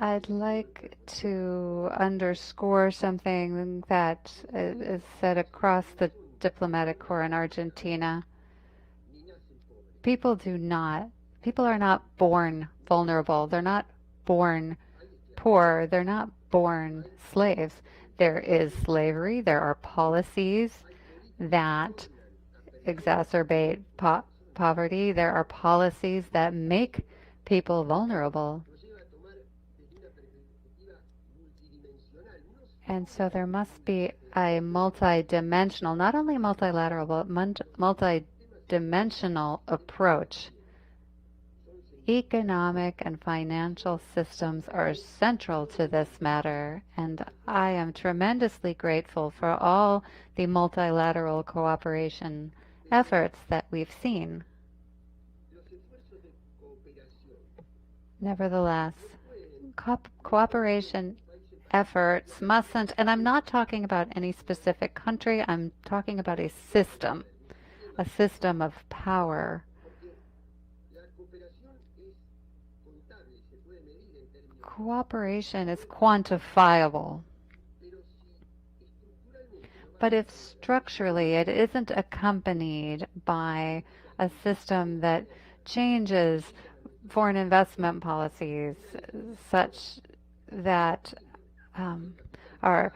I'd like to underscore something that is said across the diplomatic corps in Argentina. People are not born vulnerable. They're not born poor. They're not born slaves. There is slavery. There are policies that exacerbate poverty. There are policies that make people vulnerable. And so there must be a multidimensional, not only multilateral, but multidimensional approach. Economic and financial systems are central to this matter, and I am tremendously grateful for all the multilateral cooperation efforts that we've seen. Nevertheless, cooperation efforts mustn't, and I'm not talking about any specific country, I'm talking about a system of power. Cooperation is quantifiable. But if structurally it isn't accompanied by a system that changes foreign investment policies such that our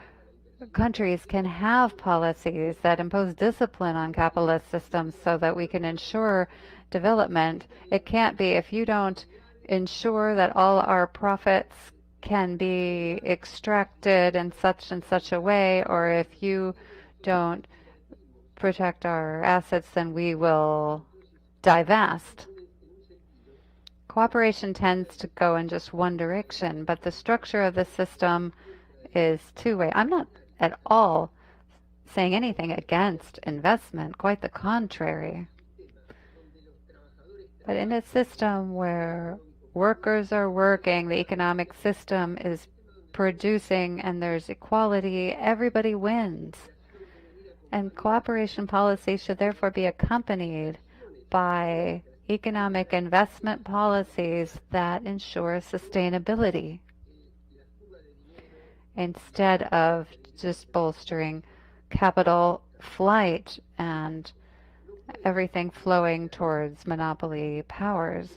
countries can have policies that impose discipline on capitalist systems so that we can ensure development. It can't be if you don't ensure that all our profits can be extracted in such and such a way, or if you don't protect our assets, then we will divest. Cooperation tends to go in just one direction, but the structure of the system is two-way. I'm not at all saying anything against investment, quite the contrary. But in a system where workers are working, the economic system is producing, and there's equality, everybody wins. And cooperation policy should therefore be accompanied by economic investment policies that ensure sustainability, instead of just bolstering capital flight and everything flowing towards monopoly powers.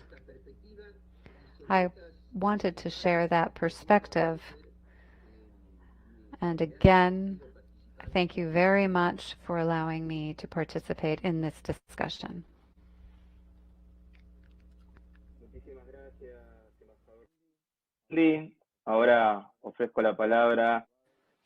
I wanted to share that perspective. And again, thank you very much for allowing me to participate in this discussion. Ahora ofrezco la palabra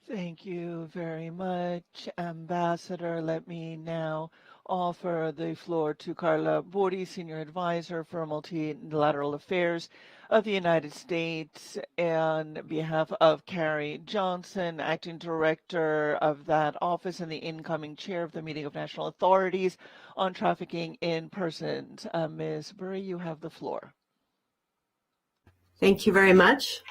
Thank you very much, Ambassador. Let me now offer the floor to Carla Bordi, Senior Advisor for Multilateral Affairs of the United States, on behalf of Carrie Johnson, Acting Director of that office and the incoming Chair of the Meeting of National Authorities on Trafficking in Persons. Ms. Burry, you have the floor. Thank you very much.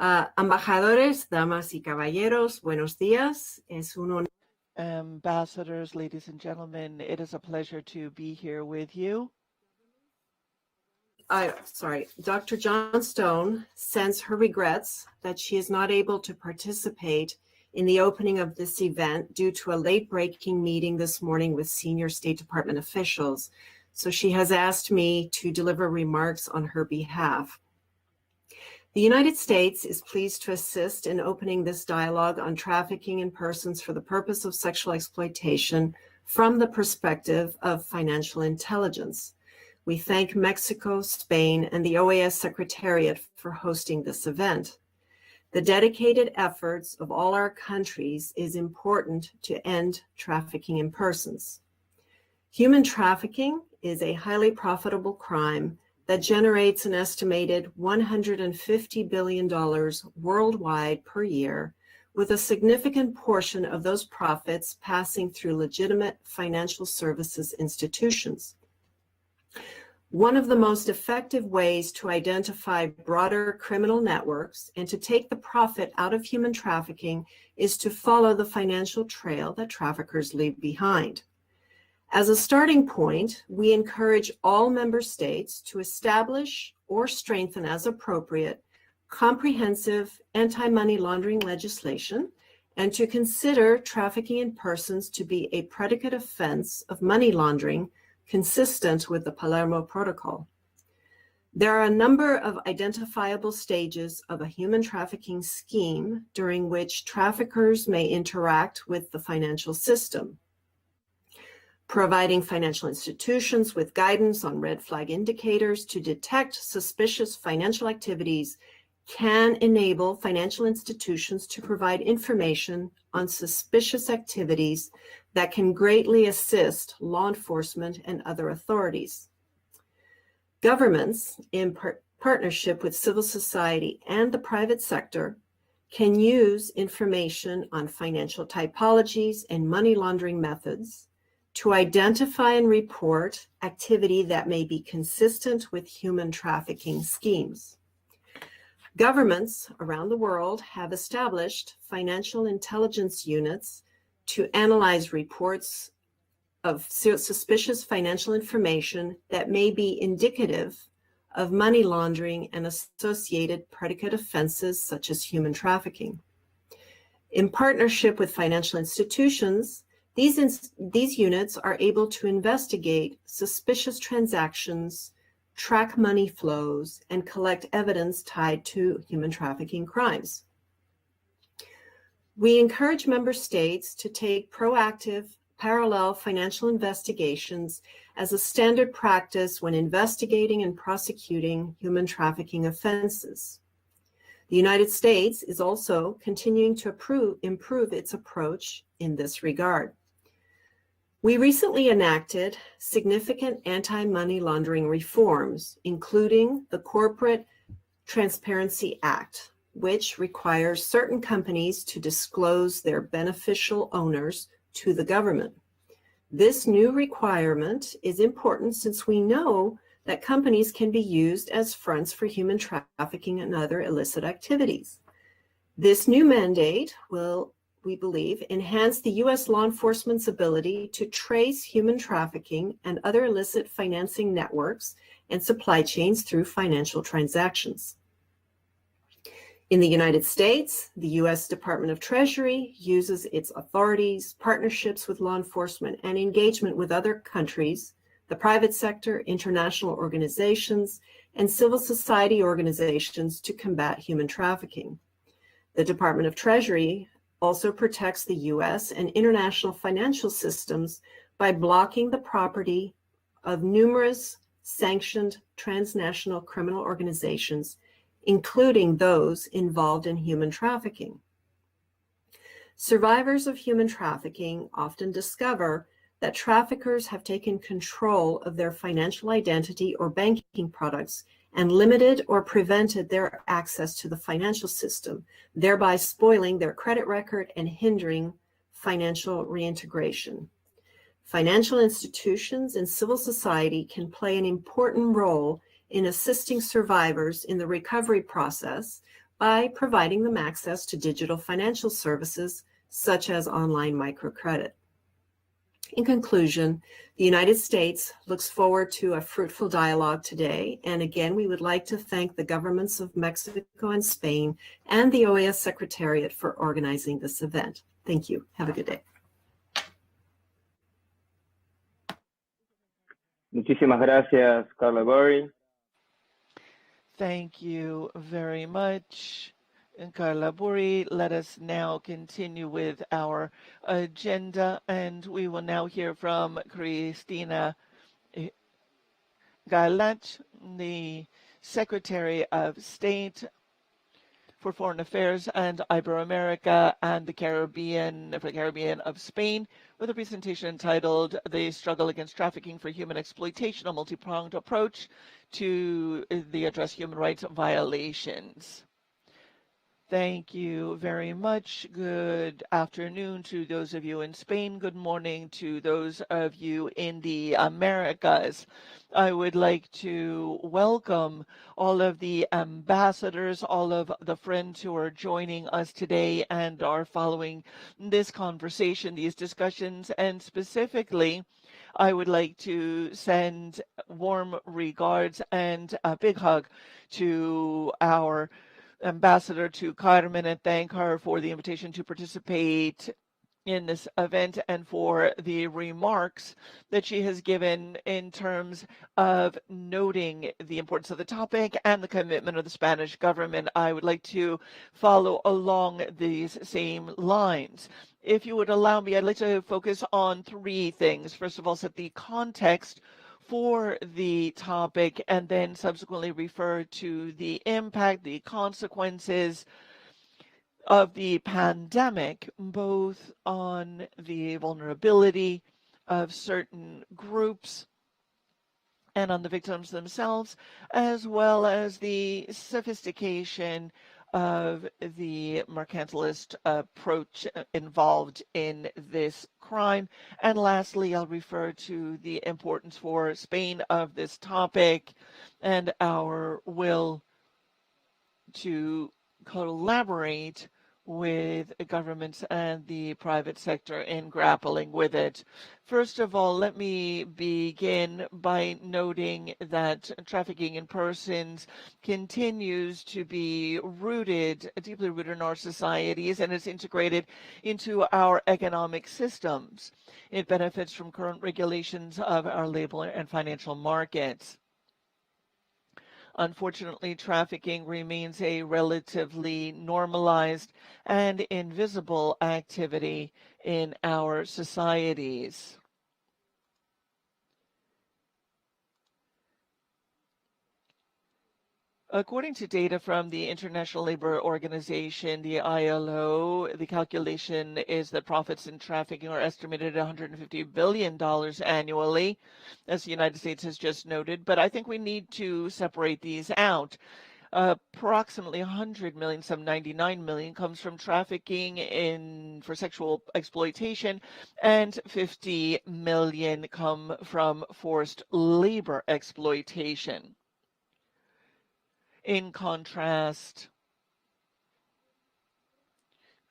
Embajadores, damas y caballeros, buenos días. Es un honor. Ambassadors, ladies and gentlemen, it is a pleasure to be here with you. Dr. Johnstone sends her regrets that she is not able to participate in the opening of this event due to a late-breaking meeting this morning with senior State Department officials. So she has asked me to deliver remarks on her behalf. The United States is pleased to assist in opening this dialogue on trafficking in persons for the purpose of sexual exploitation from the perspective of financial intelligence. We thank Mexico, Spain, and the OAS Secretariat for hosting this event. The dedicated efforts of all our countries is important to end trafficking in persons. Human trafficking is a highly profitable crime that generates an estimated $150 billion worldwide per year, with a significant portion of those profits passing through legitimate financial services institutions. One of the most effective ways to identify broader criminal networks and to take the profit out of human trafficking is to follow the financial trail that traffickers leave behind. As a starting point, we encourage all member states to establish or strengthen as appropriate comprehensive anti-money laundering legislation and to consider trafficking in persons to be a predicate offense of money laundering consistent with the Palermo Protocol. There are a number of identifiable stages of a human trafficking scheme during which traffickers may interact with the financial system. Providing financial institutions with guidance on red flag indicators to detect suspicious financial activities can enable financial institutions to provide information on suspicious activities that can greatly assist law enforcement and other authorities. Governments, in partnership with civil society and the private sector, can use information on financial typologies and money laundering methods to identify and report activity that may be consistent with human trafficking schemes. Governments around the world have established financial intelligence units to analyze reports of suspicious financial information that may be indicative of money laundering and associated predicate offenses such as human trafficking. In partnership with financial institutions, these units are able to investigate suspicious transactions, track money flows, and collect evidence tied to human trafficking crimes. We encourage member states to take proactive, parallel financial investigations as a standard practice when investigating and prosecuting human trafficking offenses. The United States is also continuing to improve its approach in this regard. We recently enacted significant anti-money laundering reforms, including the Corporate Transparency Act, which requires certain companies to disclose their beneficial owners to the government. This new requirement is important since we know that companies can be used as fronts for human trafficking and other illicit activities. This new mandate will, we believe, enhance the U.S. law enforcement's ability to trace human trafficking and other illicit financing networks and supply chains through financial transactions. In the United States, the U.S. Department of Treasury uses its authorities, partnerships with law enforcement, and engagement with other countries, the private sector, international organizations, and civil society organizations to combat human trafficking. The Department of Treasury also protects the U.S. and international financial systems by blocking the property of numerous sanctioned transnational criminal organizations, including those involved in human trafficking. Survivors of human trafficking often discover that traffickers have taken control of their financial identity or banking products and limited or prevented their access to the financial system, thereby spoiling their credit record and hindering financial reintegration. Financial institutions and civil society can play an important role in assisting survivors in the recovery process by providing them access to digital financial services such as online microcredit. In conclusion, the United States looks forward to a fruitful dialogue today. And again, we would like to thank the governments of Mexico and Spain and the OAS Secretariat for organizing this event. Thank you. Have a good day. Muchísimas gracias, Carla Burry. Thank you very much, Carla Burry. Let us now continue with our agenda, and we will now hear from Cristina Galach, the Secretary of State for Foreign Affairs and Iberoamerica and the Caribbean of Spain, with a presentation entitled The Struggle Against Trafficking for Human Exploitation, a Multi-Pronged Approach to the Address Human Rights Violations. Thank you very much. Good afternoon to those of you in Spain. Good morning to those of you in the Americas. I would like to welcome all of the ambassadors, all of the friends who are joining us today and are following this conversation, these discussions, and specifically, I would like to send warm regards and a big hug to our Ambassador, to Carmen, and thank her for the invitation to participate in this event and for the remarks that she has given in terms of noting the importance of the topic and the commitment of the Spanish government. I would like to follow along these same lines. If you would allow me, I'd like to focus on three things. First of all, set the context for the topic and then subsequently refer to the impact, the consequences of the pandemic, both on the vulnerability of certain groups and on the victims themselves, as well as the sophistication of the mercantilist approach involved in this crime. And lastly, I'll refer to the importance for Spain of this topic and our will to collaborate with governments and the private sector in grappling with it. First of all, let me begin by noting that trafficking in persons continues to be deeply rooted in our societies, and is integrated into our economic systems. It benefits from current regulations of our labor and financial markets. Unfortunately, trafficking remains a relatively normalized and invisible activity in our societies. According to data from the International Labor Organization, the ILO, the calculation is that profits in trafficking are estimated at $150 billion annually, as the United States has just noted. But I think we need to separate these out. Approximately 100 million, some 99 million, comes from trafficking for sexual exploitation, and 50 million come from forced labor exploitation. In contrast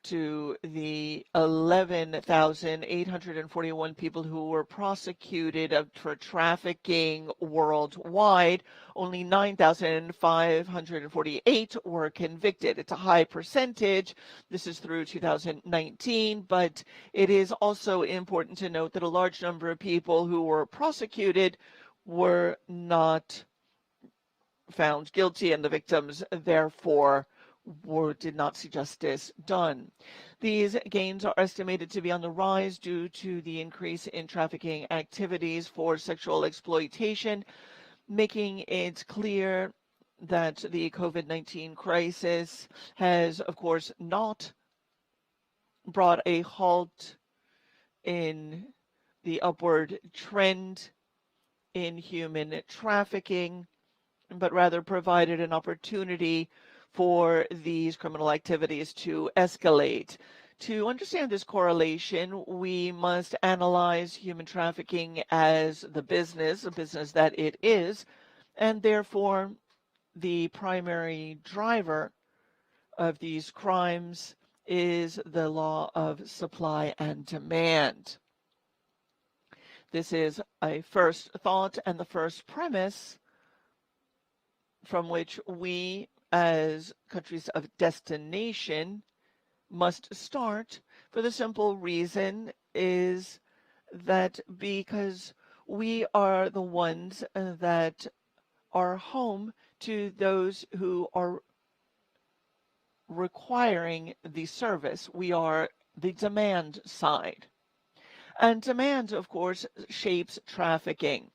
to the 11,841 people who were prosecuted for trafficking worldwide, only 9,548 were convicted. It's a high percentage. This is through 2019, but it is also important to note that a large number of people who were prosecuted were not found guilty, and the victims therefore did not see justice done. These gains are estimated to be on the rise due to the increase in trafficking activities for sexual exploitation, making it clear that the COVID-19 crisis has, of course, not brought a halt in the upward trend in human trafficking, but rather provided an opportunity for these criminal activities to escalate. To understand this correlation, we must analyze human trafficking as the business, a business that it is, and therefore the primary driver of these crimes is the law of supply and demand. This is a first thought and the first premise from which we, as countries of destination, must start, for the simple reason is that because we are the ones that are home to those who are requiring the service. We are the demand side. And demand, of course, shapes trafficking.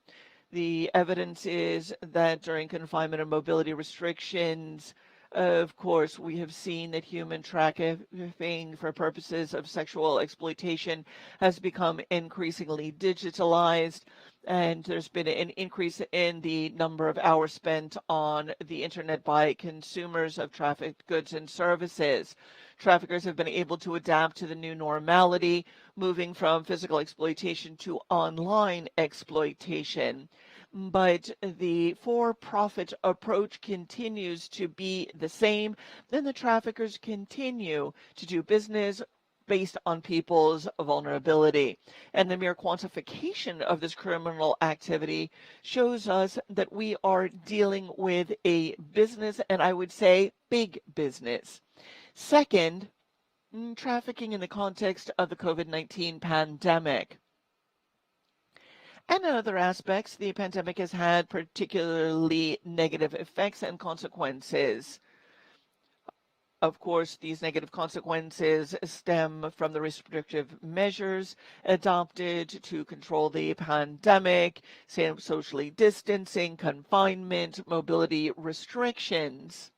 The evidence is that during confinement and mobility restrictions, of course, we have seen that human trafficking for purposes of sexual exploitation has become increasingly digitalized, and there's been an increase in the number of hours spent on the internet by consumers of trafficked goods and services. Traffickers have been able to adapt to the new normality, moving from physical exploitation to online exploitation. But the for-profit approach continues to be the same. Then the traffickers continue to do business based on people's vulnerability. And the mere quantification of this criminal activity shows us that we are dealing with a business, and I would say big business. Second, trafficking in the context of the COVID-19 pandemic. And in other aspects, the pandemic has had particularly negative effects and consequences. Of course, these negative consequences stem from the restrictive measures adopted to control the pandemic, socially distancing, confinement, mobility restrictions,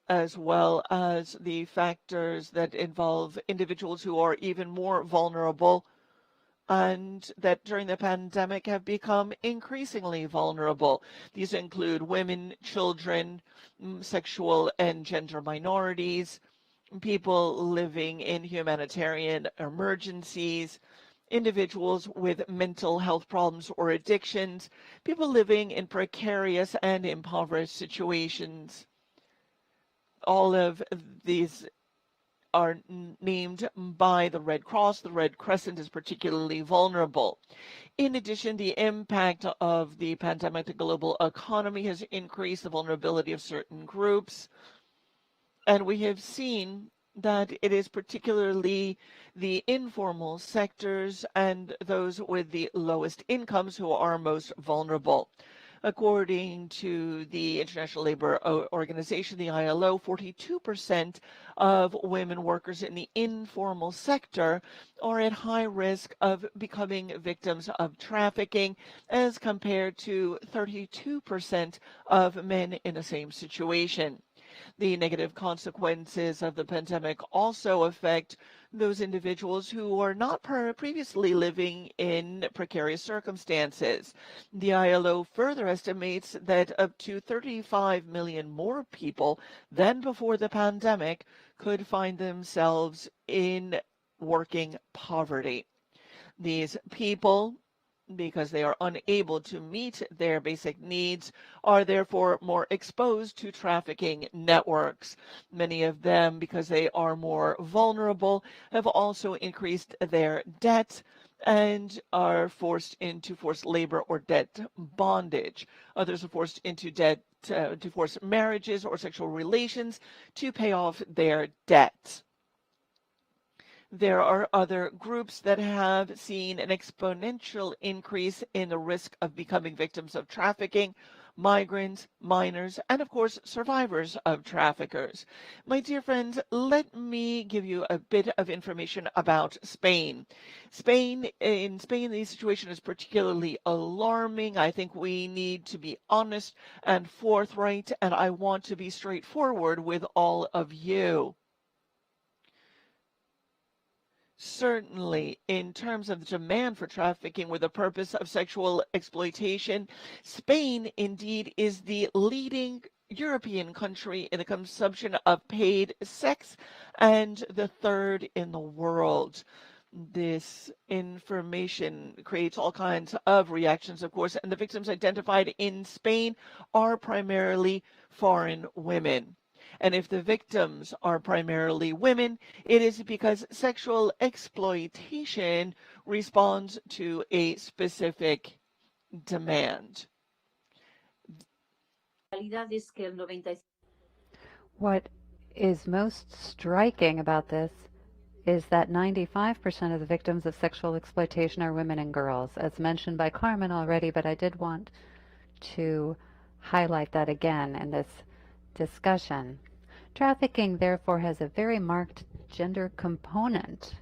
as well as the factors that involve individuals who are even more vulnerable and that during the pandemic have become increasingly vulnerable. These include women, children, sexual and gender minorities, people living in humanitarian emergencies, individuals with mental health problems or addictions, people living in precarious and impoverished situations. All of these are named by the Red Cross. The Red Crescent is particularly vulnerable. In addition, the impact of the pandemic, the global economy has increased the vulnerability of certain groups. And we have seen that it is particularly the informal sectors and those with the lowest incomes who are most vulnerable. According to the International Labor Organization, the ILO, 42% of women workers in the informal sector are at high risk of becoming victims of trafficking as compared to 32% of men in the same situation. The negative consequences of the pandemic also affect those individuals who are not previously living in precarious circumstances. The ILO further estimates that up to 35 million more people than before the pandemic could find themselves in working poverty. These people, because they are unable to meet their basic needs, are therefore more exposed to trafficking networks. Many of them, because they are more vulnerable, have also increased their debt and are forced into forced labor or debt bondage. Others are forced into debt to forced marriages or sexual relations to pay off their debts. There are other groups that have seen an exponential increase in the risk of becoming victims of trafficking: migrants, minors, and of course, survivors of traffickers. My dear friends, let me give you a bit of information about Spain. In Spain, the situation is particularly alarming. I think we need to be honest and forthright, and I want to be straightforward with all of you. Certainly, in terms of the demand for trafficking with the purpose of sexual exploitation, Spain indeed is the leading European country in the consumption of paid sex and the third in the world. This information creates all kinds of reactions, of course, and the victims identified in Spain are primarily foreign women. And if the victims are primarily women, it is because sexual exploitation responds to a specific demand. What is most striking about this is that 95% of the victims of sexual exploitation are women and girls, as mentioned by Carmen already, but I did want to highlight that again in this discussion. Trafficking, therefore, has a very marked gender component,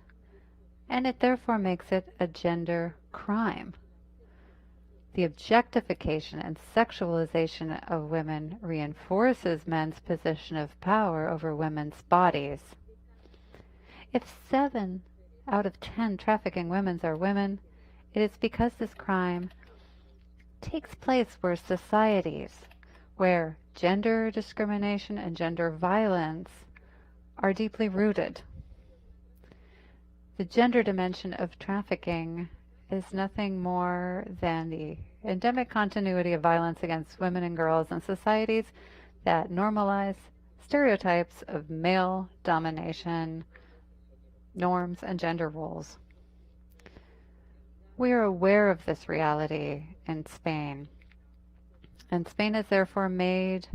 and it therefore makes it a gender crime. The objectification and sexualization of women reinforces men's position of power over women's bodies. If 7 out of 10 trafficking women are women, it is because this crime takes place where societies, where gender discrimination and gender violence are deeply rooted. The gender dimension of trafficking is nothing more than the endemic continuity of violence against women and girls in societies that normalize stereotypes of male domination, norms, and gender roles. We are aware of this reality in Spain, and Spain has therefore made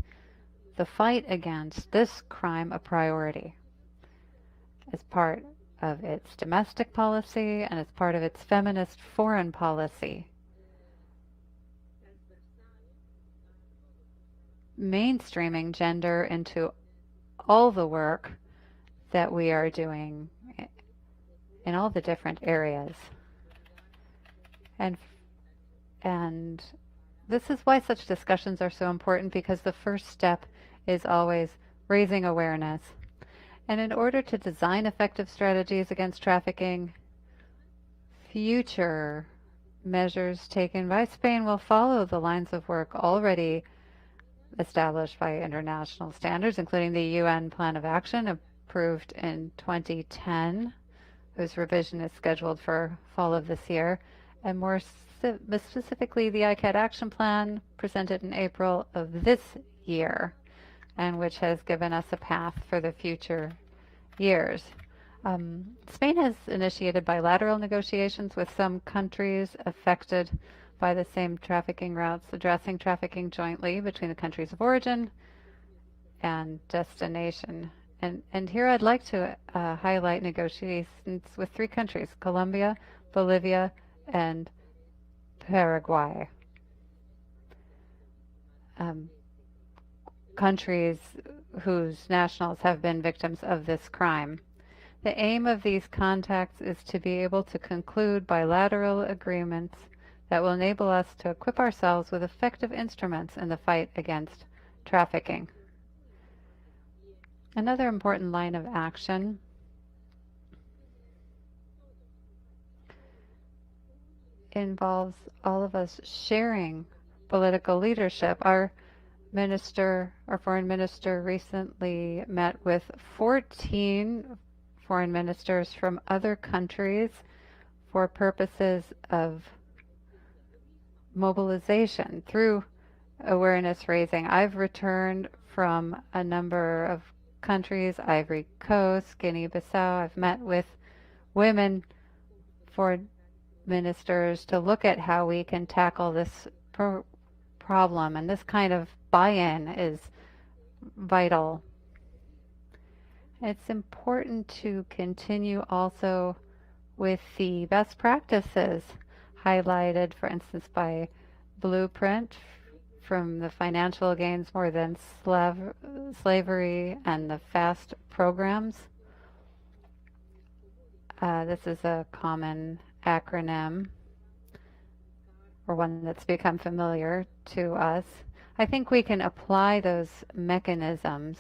the fight against this crime a priority as part of its domestic policy and as part of its feminist foreign policy. Mainstreaming gender into all the work that we are doing in all the different areas. And this is why such discussions are so important, because the first step is always raising awareness. And in order to design effective strategies against trafficking, future measures taken by Spain will follow the lines of work already established by international standards, including the UN Plan of Action approved in 2010, whose revision is scheduled for fall of this year, and more specifically the ICAT Action Plan presented in April of this year, and which has given us a path for the future years. Spain has initiated bilateral negotiations with some countries affected by the same trafficking routes, addressing trafficking jointly between the countries of origin and destination. And here I'd like to highlight negotiations with 3 countries, Colombia, Bolivia, and Paraguay. Countries whose nationals have been victims of this crime. The aim of these contacts is to be able to conclude bilateral agreements that will enable us to equip ourselves with effective instruments in the fight against trafficking. Another important line of action involves all of us sharing political leadership. Our foreign minister recently met with 14 foreign ministers from other countries for purposes of mobilization through awareness raising. I've returned from a number of countries, Ivory Coast, Guinea-Bissau. I've met with women foreign ministers to look at how we can tackle this problem, and this kind of buy-in is vital. It's important to continue also with the best practices highlighted, for instance, by Blueprint from the financial gains more than slavery and the FAST programs. This is a common acronym, or one that's become familiar to us. I think we can apply those mechanisms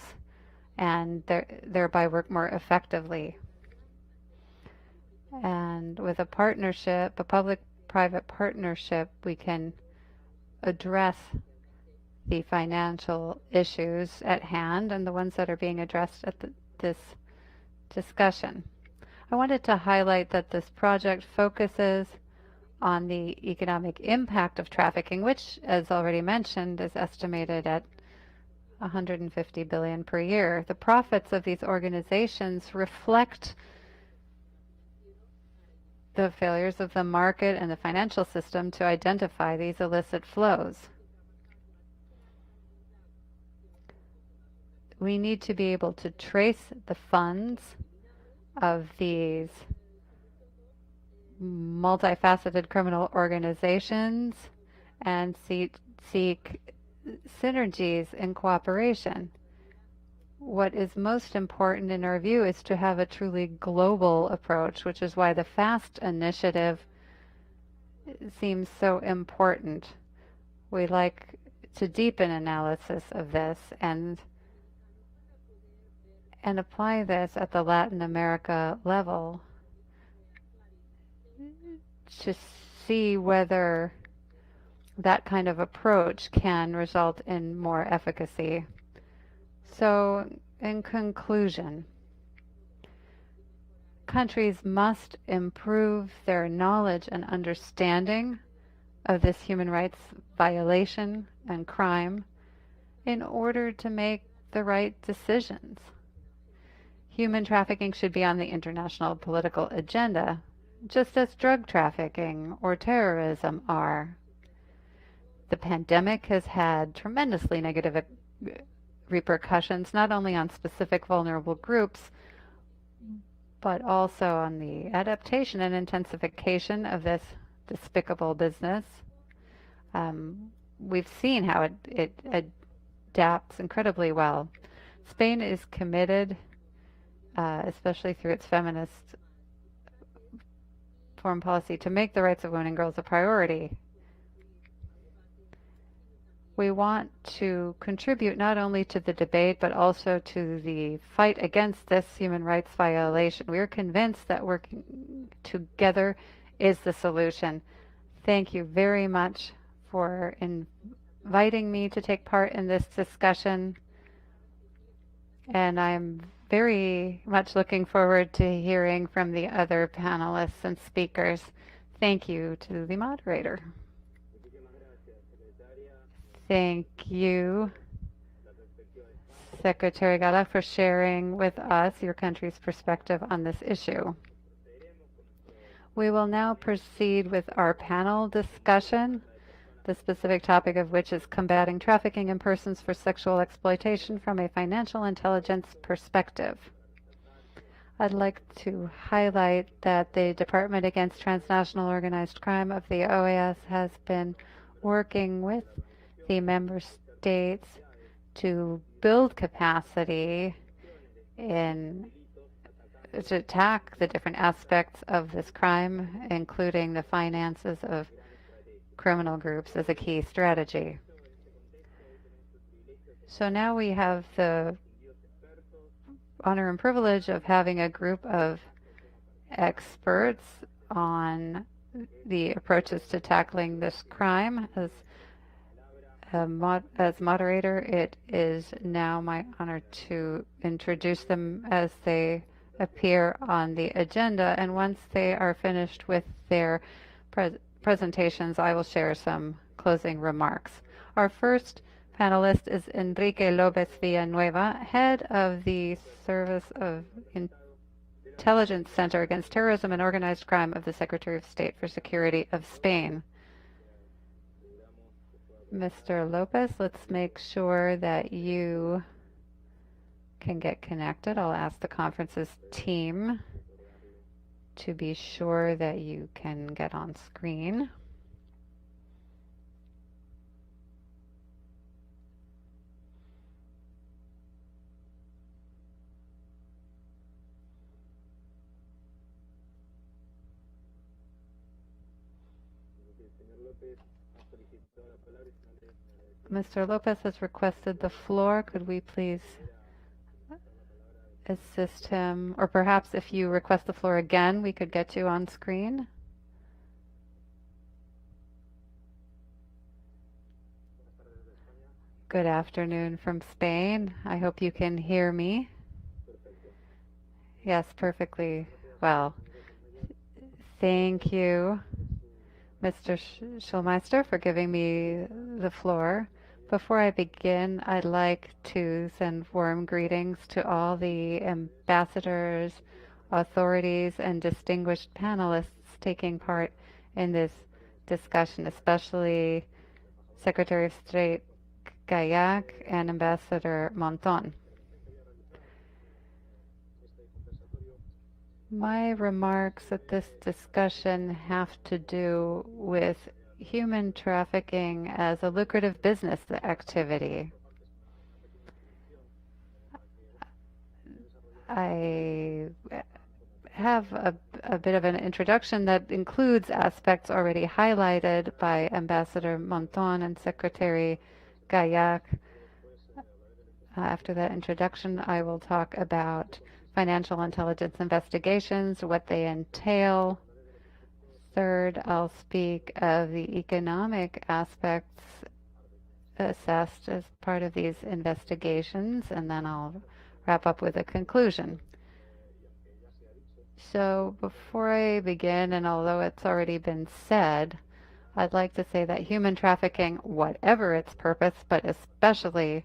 and thereby work more effectively. And with a partnership, a public-private partnership, we can address the financial issues at hand and the ones that are being addressed at this discussion. I wanted to highlight that this project focuses on the economic impact of trafficking, which, as already mentioned, is estimated at 150 billion per year. The profits of these organizations reflect the failures of the market and the financial system to identify these illicit flows. We need to be able to trace the funds of these multifaceted criminal organizations and seek synergies and cooperation. What is most important in our view is to have a truly global approach, which is why the FAST initiative seems so important. We like to deepen analysis of this and apply this at the Latin America level to see whether that kind of approach can result in more efficacy. So, in conclusion, countries must improve their knowledge and understanding of this human rights violation and crime in order to make the right decisions. Human trafficking should be on the international political agenda, just as drug trafficking or terrorism are. The pandemic has had tremendously negative repercussions, not only on specific vulnerable groups, but also on the adaptation and intensification of this despicable business. We've seen how it adapts incredibly well. Spain is committed, especially through its feminist foreign policy, to make the rights of women and girls a priority. We want to contribute not only to the debate, but also to the fight against this human rights violation. We are convinced that working together is the solution. Thank you very much for inviting me to take part in this discussion. And I'm very much looking forward to hearing from the other panelists and speakers. Thank you to the moderator. Thank you, Secretary Gala, for sharing with us your country's perspective on this issue. We will now proceed with our panel discussion, the specific topic of which is combating trafficking in persons for sexual exploitation from a financial intelligence perspective. I'd like to highlight that the Department Against Transnational Organized Crime of the OAS has been working with the member states to build capacity to attack the different aspects of this crime, including the finances of criminal groups as a key strategy. So now we have the honor and privilege of having a group of experts on the approaches to tackling this crime. As moderator, it is now my honor to introduce them as they appear on the agenda. And once they are finished with their presentations, I will share some closing remarks. Our first panelist is Enrique Lopez Villanueva, head of the Service of Intelligence Center Against Terrorism and Organized Crime of the Secretary of State for Security of Spain. Mr. Lopez, let's make sure that you can get connected. I'll ask the conference's team to be sure that you can get on screen. Mr. Lopez has requested the floor. Could we please assist him, or perhaps if you request the floor again, we could get you on screen. Good afternoon from Spain. I hope you can hear me. Yes, perfectly well. Thank you, Mr. Schulmeister, for giving me the floor. Before I begin, I'd like to send warm greetings to all the ambassadors, authorities, and distinguished panelists taking part in this discussion, especially Secretary of State Gayak and Ambassador Monton. My remarks at this discussion have to do with human trafficking as a lucrative business activity. I have a bit of an introduction that includes aspects already highlighted by Ambassador Monton and Secretary Gayak. After that introduction, I will talk about financial intelligence investigations, what they entail. Third, I'll speak of the economic aspects assessed as part of these investigations, and then I'll wrap up with a conclusion. So before I begin, and although it's already been said, I'd like to say that human trafficking, whatever its purpose, but especially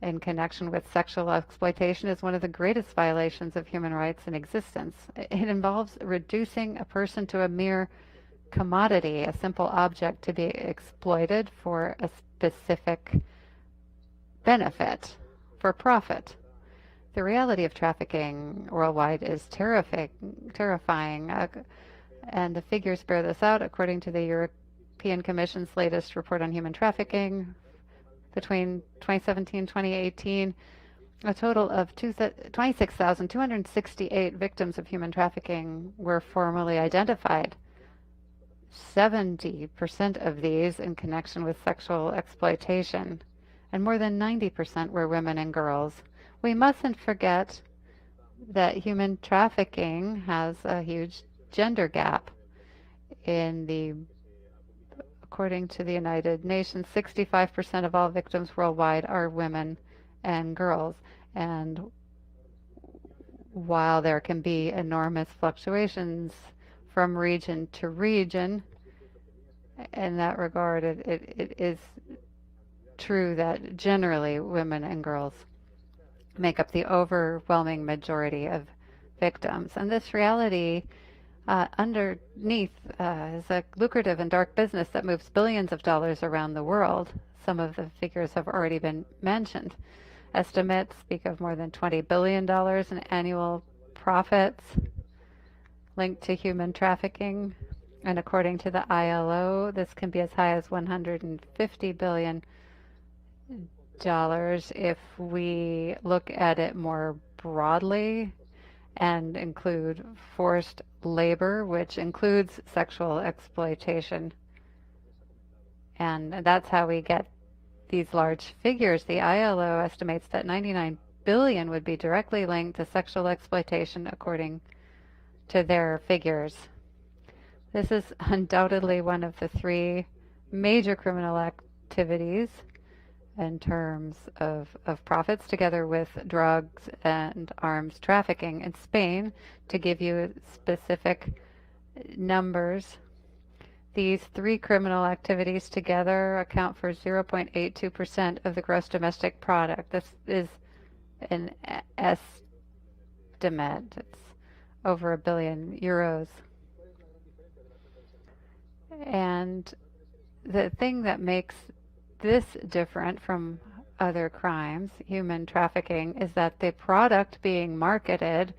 in connection with sexual exploitation, is one of the greatest violations of human rights in existence. It involves reducing a person to a mere commodity, a simple object to be exploited for a specific benefit, for profit. The reality of trafficking worldwide is terrifying, and the figures bear this out. According to the European Commission's latest report on human trafficking, between 2017 and 2018, a total of 26,268 victims of human trafficking were formally identified. 70% of these in connection with sexual exploitation, and more than 90% were women and girls. We mustn't forget that human trafficking has a huge gender gap. According to the United Nations, 65% of all victims worldwide are women and girls. And while there can be enormous fluctuations from region to region, in that regard, it is true that generally women and girls make up the overwhelming majority of victims. And this reality underneath is a lucrative and dark business that moves billions of dollars around the world. Some of the figures have already been mentioned. Estimates speak of more than $20 billion in annual profits linked to human trafficking. And according to the ILO, this can be as high as $150 billion if we look at it more broadly and include forced labor, which includes sexual exploitation. And that's how we get these large figures. The ILO estimates that 99 billion would be directly linked to sexual exploitation according to their figures. This is undoubtedly one of the three major criminal activities in terms of profits, together with drugs and arms trafficking. In Spain, to give you specific numbers, these three criminal activities together account for 0.82% of the gross domestic product. This is an estimate. It's over €1 billion. And the thing that makes this different from other crimes, human trafficking, is that the product being marketed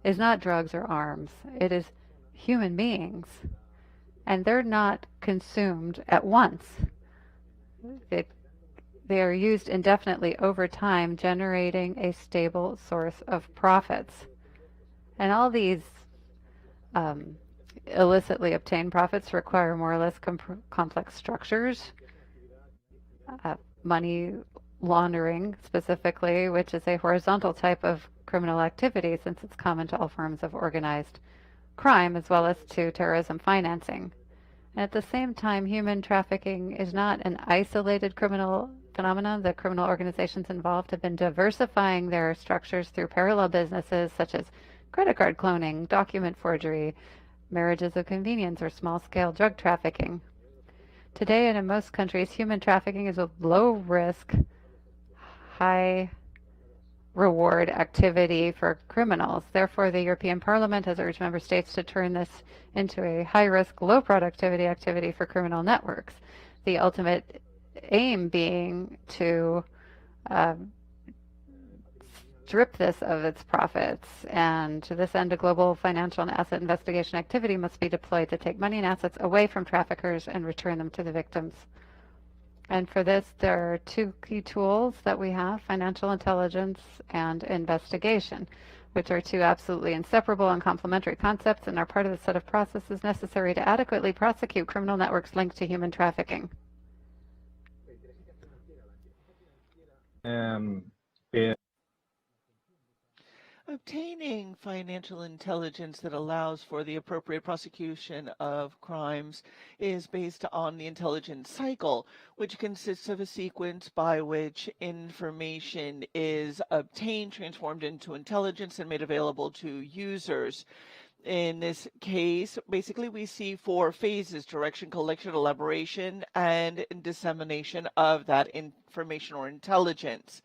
is not drugs or arms. It is human beings. And they're not consumed at once. They are used indefinitely over time, generating a stable source of profits. And all these illicitly obtained profits require more or less complex structures, money laundering specifically, which is a horizontal type of criminal activity since it's common to all forms of organized crime as well as to terrorism financing. At the same time, human trafficking is not an isolated criminal phenomenon. The criminal organizations involved have been diversifying their structures through parallel businesses such as credit card cloning, document forgery, marriages of convenience, or small-scale drug trafficking. Today, and in most countries, human trafficking is a low-risk, high-reward activity for criminals. Therefore, the European Parliament has urged member states to turn this into a high-risk, low-productivity activity for criminal networks. The ultimate aim being to strip this of its profits. And to this end, a global financial and asset investigation activity must be deployed to take money and assets away from traffickers and return them to the victims. And for this, there are two key tools that we have: financial intelligence and investigation, which are two absolutely inseparable and complementary concepts and are part of the set of processes necessary to adequately prosecute criminal networks linked to human trafficking. Obtaining financial intelligence that allows for the appropriate prosecution of crimes is based on the intelligence cycle, which consists of a sequence by which information is obtained, transformed into intelligence, and made available to users. In this case, basically we see 4 phases: direction, collection, elaboration, and dissemination of that information or intelligence.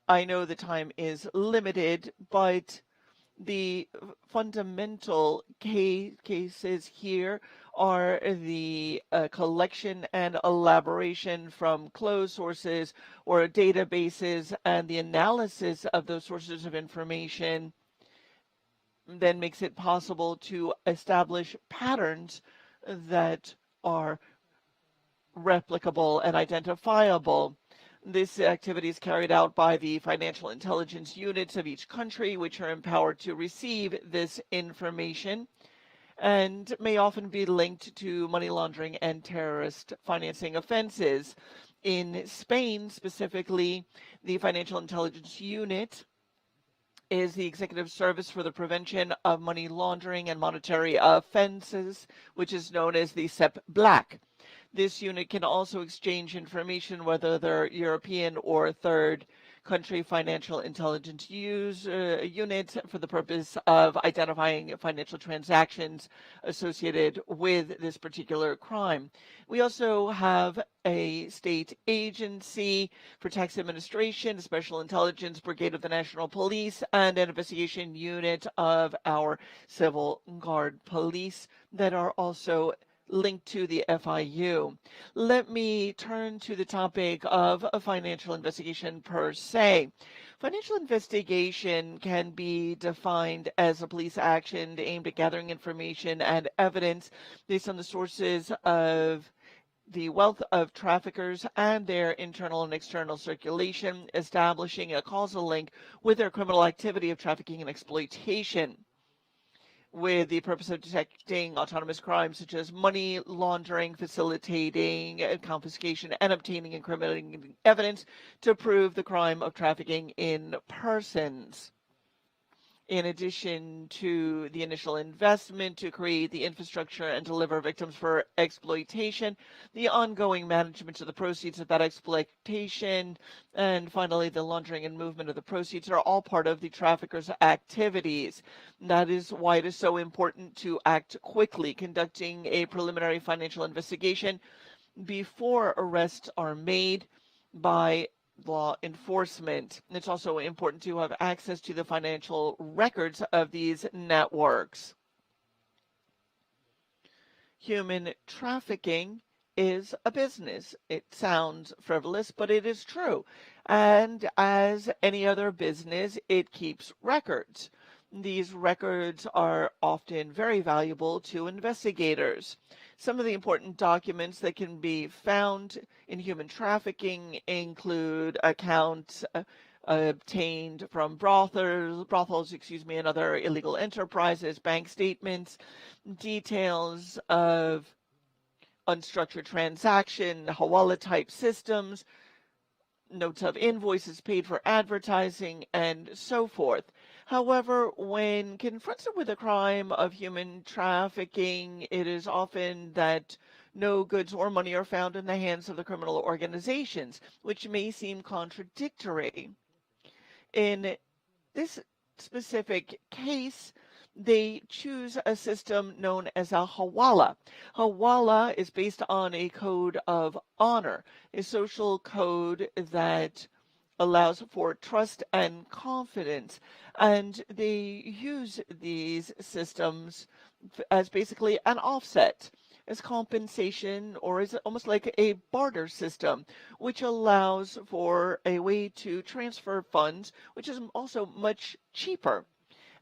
I know the time is limited, but the fundamental cases here are the collection and elaboration from closed sources or databases, and the analysis of those sources of information then makes it possible to establish patterns that are replicable and identifiable. This activity is carried out by the financial intelligence units of each country, which are empowered to receive this information and may often be linked to money laundering and terrorist financing offenses. In Spain, specifically, the financial intelligence unit is the Executive Service for the Prevention of Money Laundering and Monetary Offenses, which is known as the CEP-BLAC. This unit can also exchange information, whether they're European or third country financial intelligence units, for the purpose of identifying financial transactions associated with this particular crime. We also have a state agency for tax administration, a special intelligence brigade of the National Police, and an investigation unit of our Civil Guard Police that are also linked to the FIU. Let me turn to the topic of a financial investigation per se. Financial investigation can be defined as a police action aimed at gathering information and evidence based on the sources of the wealth of traffickers and their internal and external circulation, establishing a causal link with their criminal activity of trafficking and exploitation, with the purpose of detecting autonomous crimes such as money laundering, facilitating confiscation, and obtaining incriminating evidence to prove the crime of trafficking in persons. In addition to the initial investment to create the infrastructure and deliver victims for exploitation, the ongoing management of the proceeds of that exploitation, and finally the laundering and movement of the proceeds are all part of the traffickers' activities. That is why it is so important to act quickly, conducting a preliminary financial investigation before arrests are made by law enforcement. It's also important to have access to the financial records of these networks. Human trafficking is a business. It sounds frivolous, but it is true. And as any other business, it keeps records. These records are often very valuable to investigators. Some of the important documents that can be found in human trafficking include accounts obtained from brothels, and other illegal enterprises, bank statements, details of unstructured transaction, Hawala type systems, notes of invoices paid for advertising, and so forth. However, when confronted with a crime of human trafficking, it is often that no goods or money are found in the hands of the criminal organizations, which may seem contradictory. In this specific case, they choose a system known as a hawala. Hawala is based on a code of honor, a social code that allows for trust and confidence. And they use these systems as basically an offset, as compensation, or is almost like a barter system, which allows for a way to transfer funds, which is also much cheaper.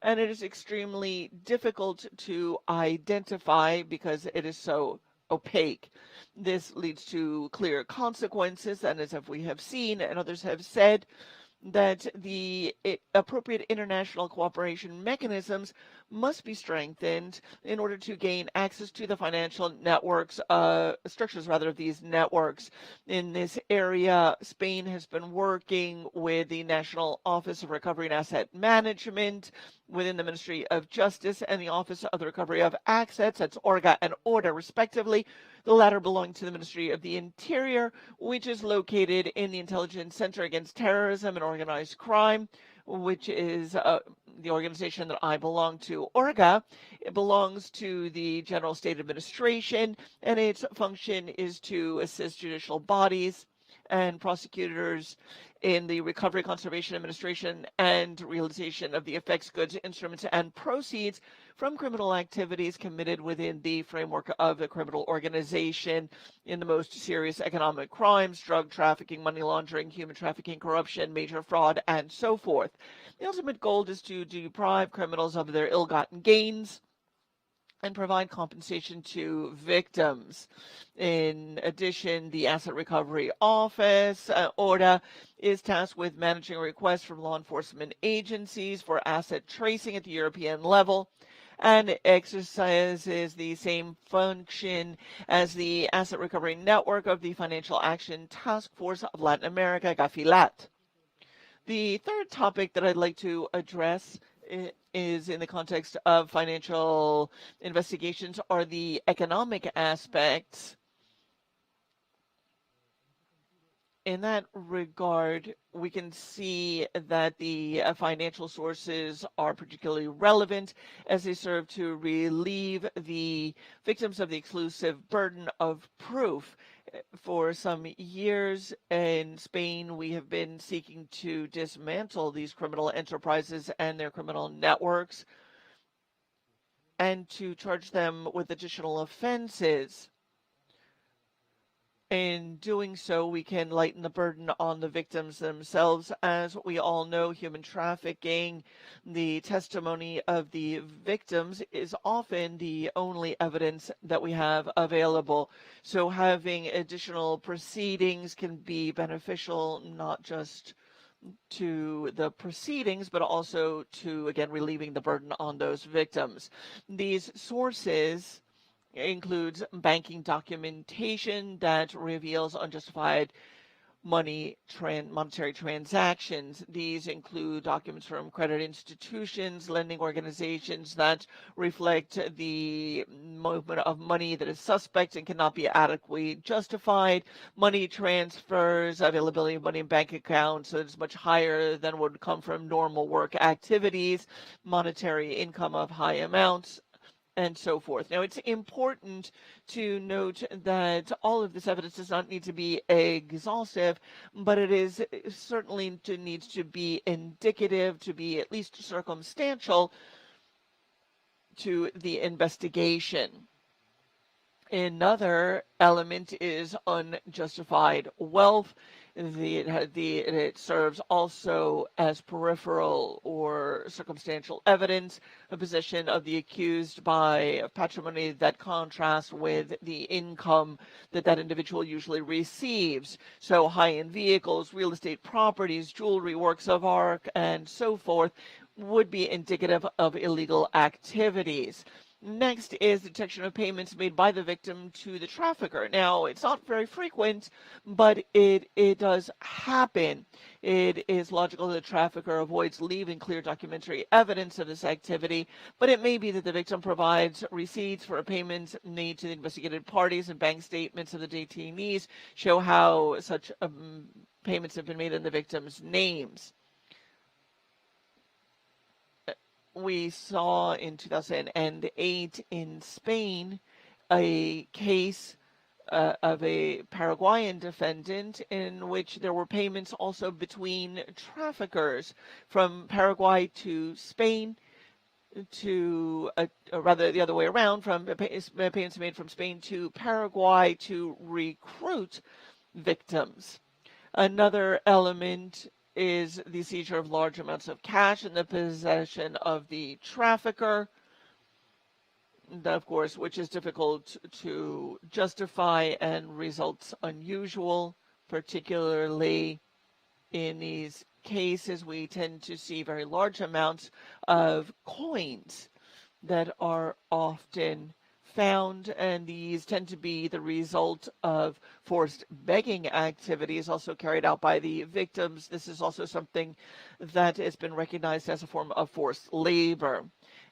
And it is extremely difficult to identify because it is so opaque. This leads to clear consequences, and as we have seen and others have said, that the appropriate international cooperation mechanisms must be strengthened in order to gain access to the financial networks, structures rather, of these networks. In this area, Spain has been working with the National Office of Recovery and Asset Management within the Ministry of Justice and the Office of the Recovery of Assets, that's ORGA and ORDA respectively, the latter belonging to the Ministry of the Interior, which is located in the Intelligence Center Against Terrorism and Organized Crime, which is the organization that I belong to. ORGA, it belongs to the General State Administration, and its function is to assist judicial bodies and prosecutors in the recovery, conservation, administration, and realization of the effects, goods, instruments, and proceeds from criminal activities committed within the framework of a criminal organization in the most serious economic crimes, drug trafficking, money laundering, human trafficking, corruption, major fraud, and so forth. The ultimate goal is to deprive criminals of their ill-gotten gains and provide compensation to victims. In addition, the Asset Recovery Office, ORDA, is tasked with managing requests from law enforcement agencies for asset tracing at the European level, and exercises the same function as the Asset Recovery Network of the Financial Action Task Force of Latin America, GAFILAT. The third topic that I'd like to address is in the context of financial investigations are the economic aspects. In that regard, we can see that the financial sources are particularly relevant as they serve to relieve the victims of the exclusive burden of proof. For some years in Spain, we have been seeking to dismantle these criminal enterprises and their criminal networks and to charge them with additional offenses. In doing so, we can lighten the burden on the victims themselves. As we all know, human trafficking, the testimony of the victims is often the only evidence that we have available. So having additional proceedings can be beneficial, not just to the proceedings, but also to, again, relieving the burden on those victims. These sources includes banking documentation that reveals unjustified monetary transactions. These include documents from credit institutions, lending organizations that reflect the movement of money that is suspect and cannot be adequately justified, money transfers, availability of money in bank accounts that is much higher than would come from normal work activities, monetary income of high amounts, and so forth. Now, it's important to note that all of this evidence does not need to be exhaustive, but it is certainly needs to be indicative, to be at least circumstantial to the investigation. Another element is unjustified wealth. It serves also as peripheral or circumstantial evidence, a position of the accused by patrimony that contrasts with the income that that individual usually receives. So high-end vehicles, real estate properties, jewelry, works of art, and so forth would be indicative of illegal activities. Next is detection of payments made by the victim to the trafficker. Now, it's not very frequent, but it does happen. It is logical that the trafficker avoids leaving clear documentary evidence of this activity, but it may be that the victim provides receipts for payments made to the investigated parties, and bank statements of the detainees show how such payments have been made in the victim's names. We saw in 2008 in Spain a case of a Paraguayan defendant in which there were payments also between traffickers from Paraguay to Spain to, rather the other way around, from payments made from Spain to Paraguay to recruit victims. Another element is the seizure of large amounts of cash in the possession of the trafficker, of course, which is difficult to justify and results unusual, particularly in these cases. We tend to see very large amounts of coins that are often found, and these tend to be the result of forced begging activities also carried out by the victims. This is also something that has been recognized as a form of forced labor.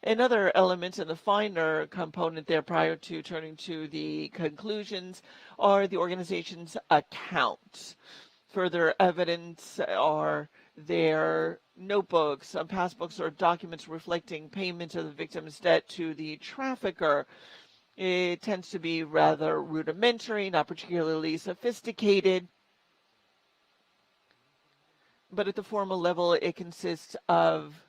Another element in the finer component there, prior to turning to the conclusions, are the organization's accounts. Further evidence are their notebooks, passbooks, or documents reflecting payment of the victim's debt to the trafficker. It tends to be rather rudimentary, not particularly sophisticated, but at the formal level, it consists of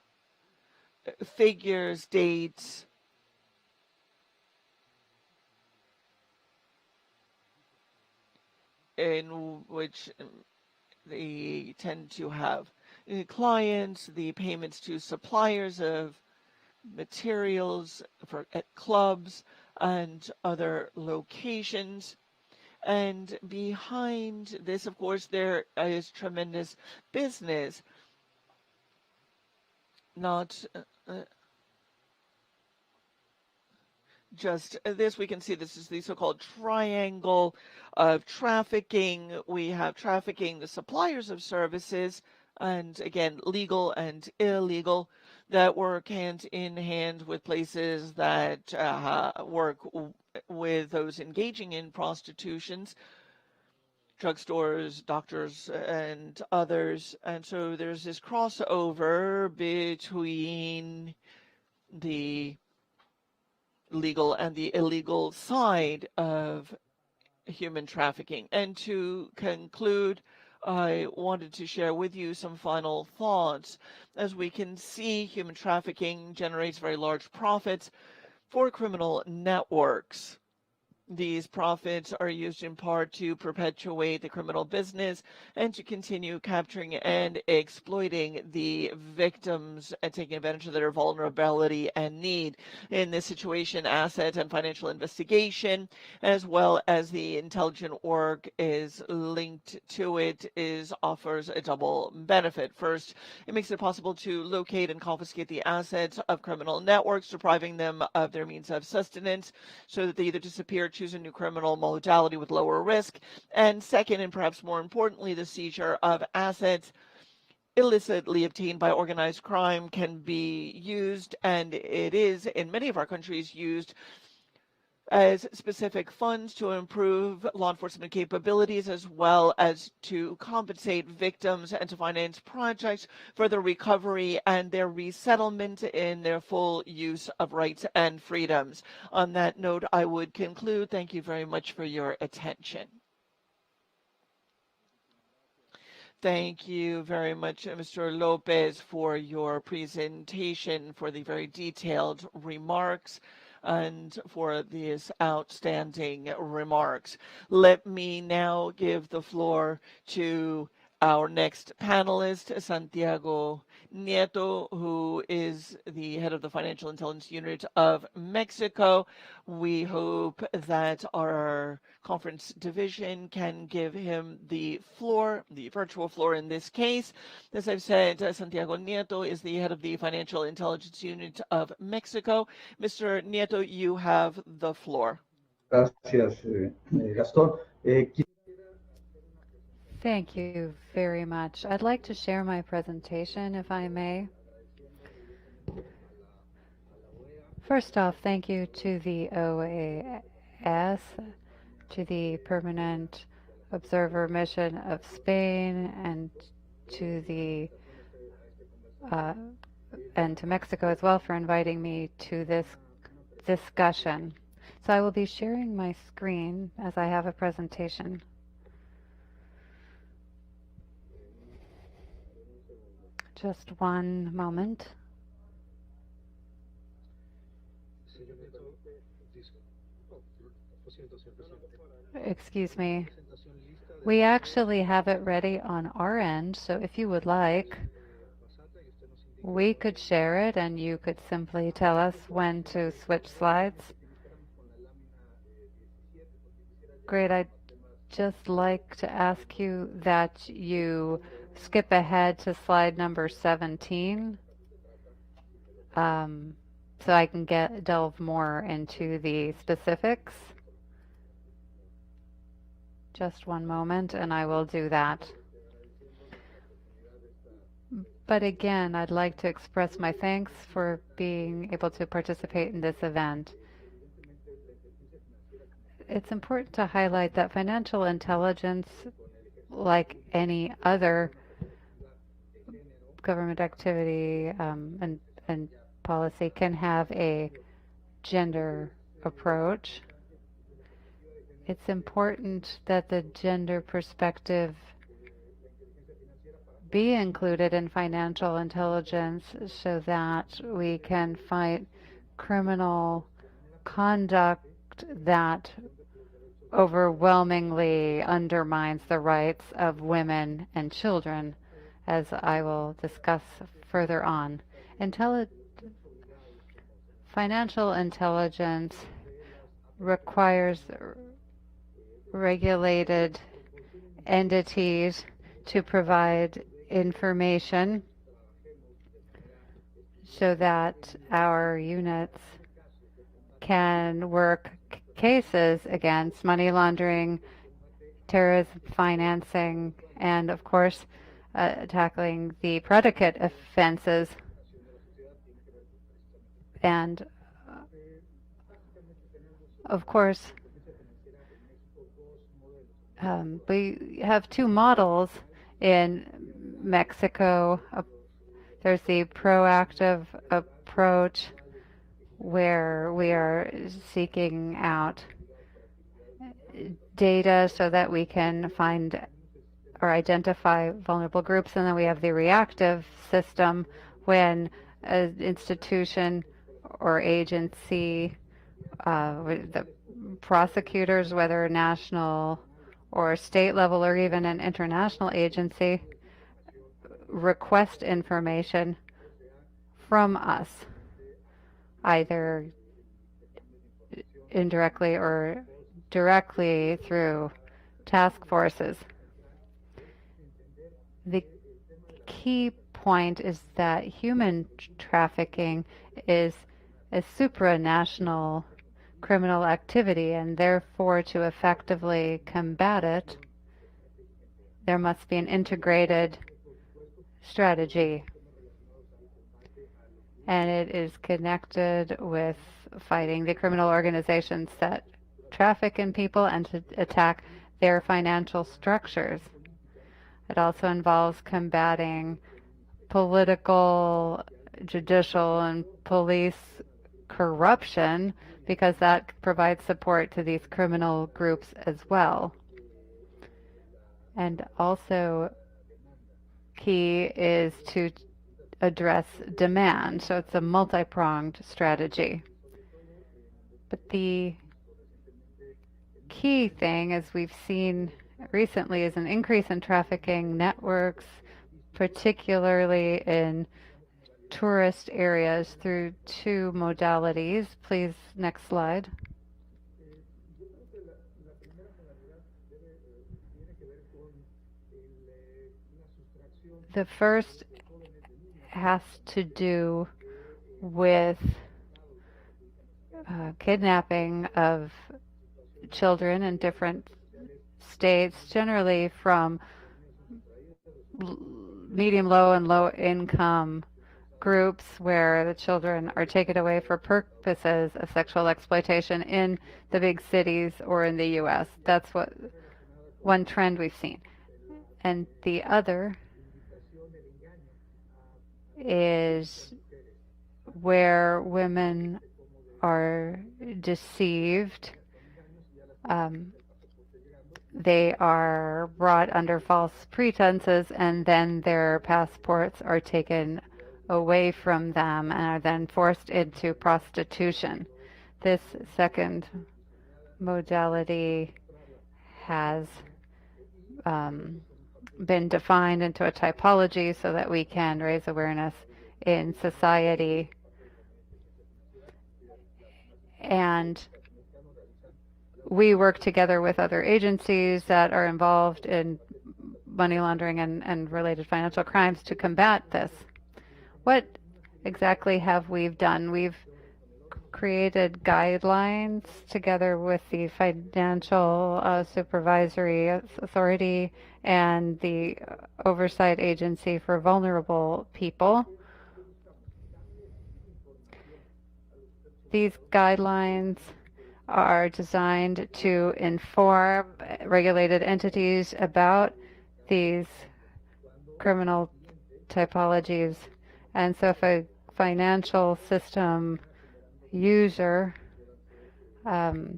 figures, dates, in which they tend to have clients, the payments to suppliers of materials at clubs and other locations. And behind this, of course, there is tremendous business. Not just this, we can see this is the so-called triangle of trafficking. We have trafficking, the suppliers of services, and again, legal and illegal, that work hand in hand with places that work with those engaging in prostitutions, drugstores, doctors, and others. And so there's this crossover between the legal and the illegal side of human trafficking. And to conclude, I wanted to share with you some final thoughts. As we can see, human trafficking generates very large profits for criminal networks. These profits are used in part to perpetuate the criminal business and to continue capturing and exploiting the victims and taking advantage of their vulnerability and need. In this situation, asset and financial investigation, as well as the intelligent work is linked to it, offers a double benefit. First, it makes it possible to locate and confiscate the assets of criminal networks, depriving them of their means of sustenance so that they either disappear, choose a new criminal modality with lower risk. And second, and perhaps more importantly, the seizure of assets illicitly obtained by organized crime can be used, and it is in many of our countries used as specific funds to improve law enforcement capabilities, as well as to compensate victims and to finance projects for their recovery and their resettlement in their full use of rights and freedoms. On that note, I would conclude. Thank you very much for your attention. Thank you very much, Mr. Lopez, for your presentation, for the very detailed remarks, and for these outstanding remarks. Let me now give the floor to Our next panelist, Santiago Nieto, who is the head of the Financial Intelligence Unit of Mexico. We hope that our conference division can give him the floor, the virtual floor in this case. As I've said, Santiago Nieto is the head of the Financial Intelligence Unit of Mexico. Mr. Nieto, you have the floor. Gracias, Gastón. Thank you very much. I'd like to share my presentation, if I may. First off, thank you to the OAS, to the Permanent Observer Mission of Spain, and to the and to Mexico as well for inviting me to this discussion. So I will be sharing my screen as I have a presentation. Just one moment. Excuse me. We actually have it ready on our end, so if you would like, we could share it and you could simply tell us when to switch slides. Great. I'd just like to ask you that you skip ahead to slide number 17 so I can delve more into the specifics. Just one moment and I will do that. But again, I'd like to express my thanks for being able to participate in this event. It's important to highlight that financial intelligence, like any other government activity and policy, can have a gender approach. It's important that the gender perspective be included in financial intelligence so that we can fight criminal conduct that overwhelmingly undermines the rights of women and children, as I will discuss further on. Financial intelligence requires regulated entities to provide information so that our units can work cases against money laundering, terrorism financing, and of course tackling the predicate offenses. And of course we have two models in Mexico. There's the proactive approach where we are seeking out data so that we can find or identify vulnerable groups, and then we have the reactive system when an institution or agency, the prosecutors, whether national or state level or even an international agency, request information from us, either indirectly or directly through task forces. The key point is that human trafficking is a supranational criminal activity, and therefore to effectively combat it, there must be an integrated strategy. And it is connected with fighting the criminal organizations that traffic in people and to attack their financial structures. It also involves combating political, judicial, and police corruption, because that provides support to these criminal groups as well. And also key is to address demand. So it's a multi-pronged strategy. But the key thing, as we've seen recently is an increase in trafficking networks, particularly in tourist areas, through two modalities. Please, next slide. The first has to do with kidnapping of children in different states, generally from medium, low, and low income groups where the children are taken away for purposes of sexual exploitation in the big cities or in the U.S. That's what one trend we've seen. And the other is where women are deceived. They are brought under false pretenses, and then their passports are taken away from them and are then forced into prostitution. This second modality has been defined into a typology so that we can raise awareness in society. And we work together with other agencies that are involved in money laundering and related financial crimes to combat this. What exactly have we done? We've created guidelines together with the Financial Supervisory Authority and the Oversight Agency for Vulnerable People. These guidelines are designed to inform regulated entities about these criminal typologies. And so if a financial system user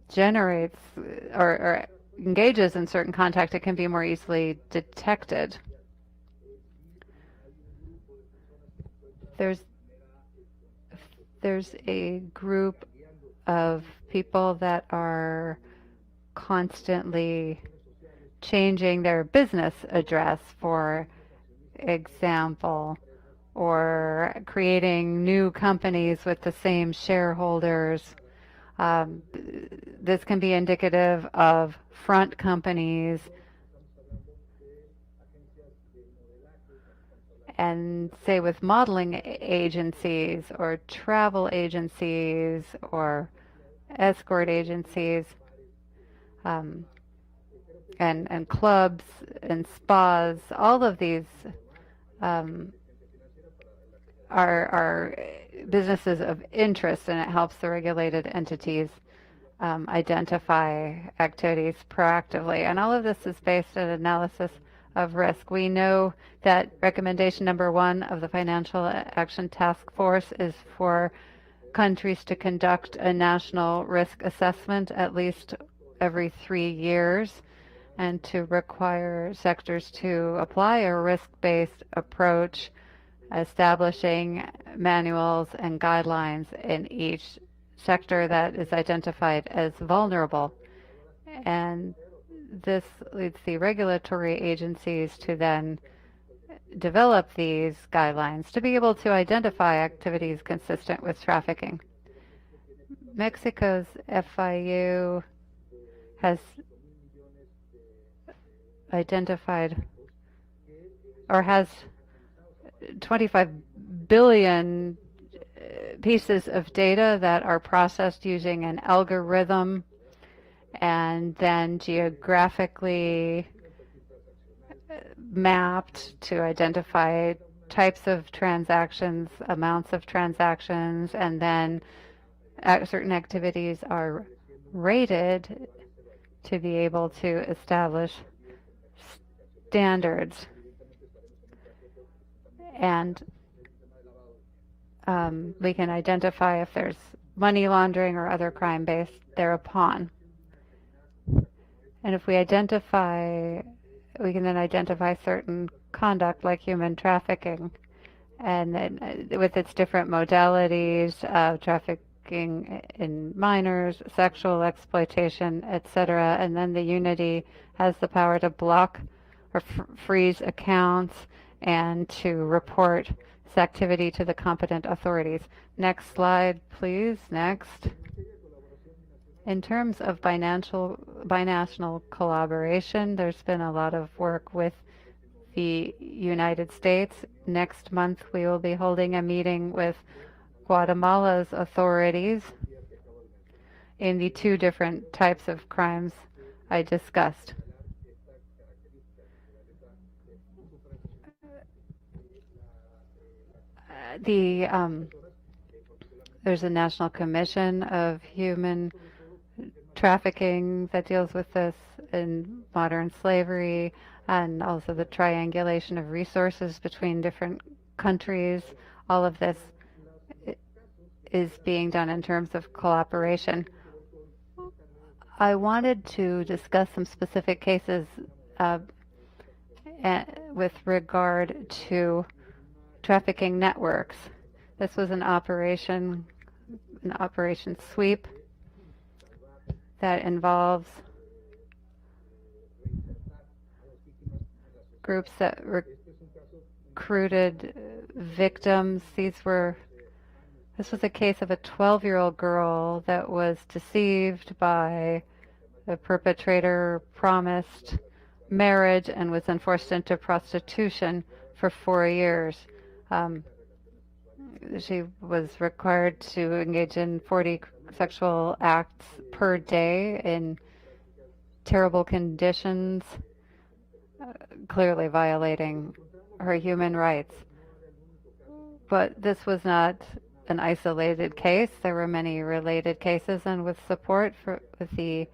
generates or engages in certain contact, it can be more easily detected. There's a group of people that are constantly changing their business address, for example, or creating new companies with the same shareholders. This can be indicative of front companies and say with modeling agencies or travel agencies or escort agencies and clubs and spas. All of these are businesses of interest, and it helps the regulated entities identify activities proactively. And all of this is based on analysis of risk. We know that recommendation number 1 of the Financial Action Task Force is for countries to conduct a national risk assessment at least every 3 years, and to require sectors to apply a risk-based approach, establishing manuals and guidelines in each sector that is identified as vulnerable. And this leads the regulatory agencies to then develop these guidelines to be able to identify activities consistent with trafficking. Mexico's FIU has identified or has 25 billion pieces of data that are processed using an algorithm and then geographically mapped to identify types of transactions, amounts of transactions, and then certain activities are rated to be able to establish standards. And we can identify if there's money laundering or other crime based thereupon. And if we identify, we can then identify certain conduct like human trafficking, and then with its different modalities of trafficking in minors, sexual exploitation, etc. And then the unity has the power to block or freeze accounts and to report this activity to the competent authorities. Next slide, please. Next. In terms of binational collaboration, there's been a lot of work with the United States. Next month, we will be holding a meeting with Guatemala's authorities in the two different types of crimes I discussed. There's a National Commission of Human Trafficking that deals with this in modern slavery, and also the triangulation of resources between different countries. All of this is being done in terms of cooperation. I wanted to discuss some specific cases with regard to trafficking networks. This was an operation sweep that involves groups that recruited victims. This was a case of a 12-year-old girl that was deceived by the perpetrator, promised marriage, and was then forced into prostitution for 4 years. She was required to engage in 40 sexual acts per day in terrible conditions, clearly violating her human rights. But this was not an isolated case. There were many related cases, and with support with the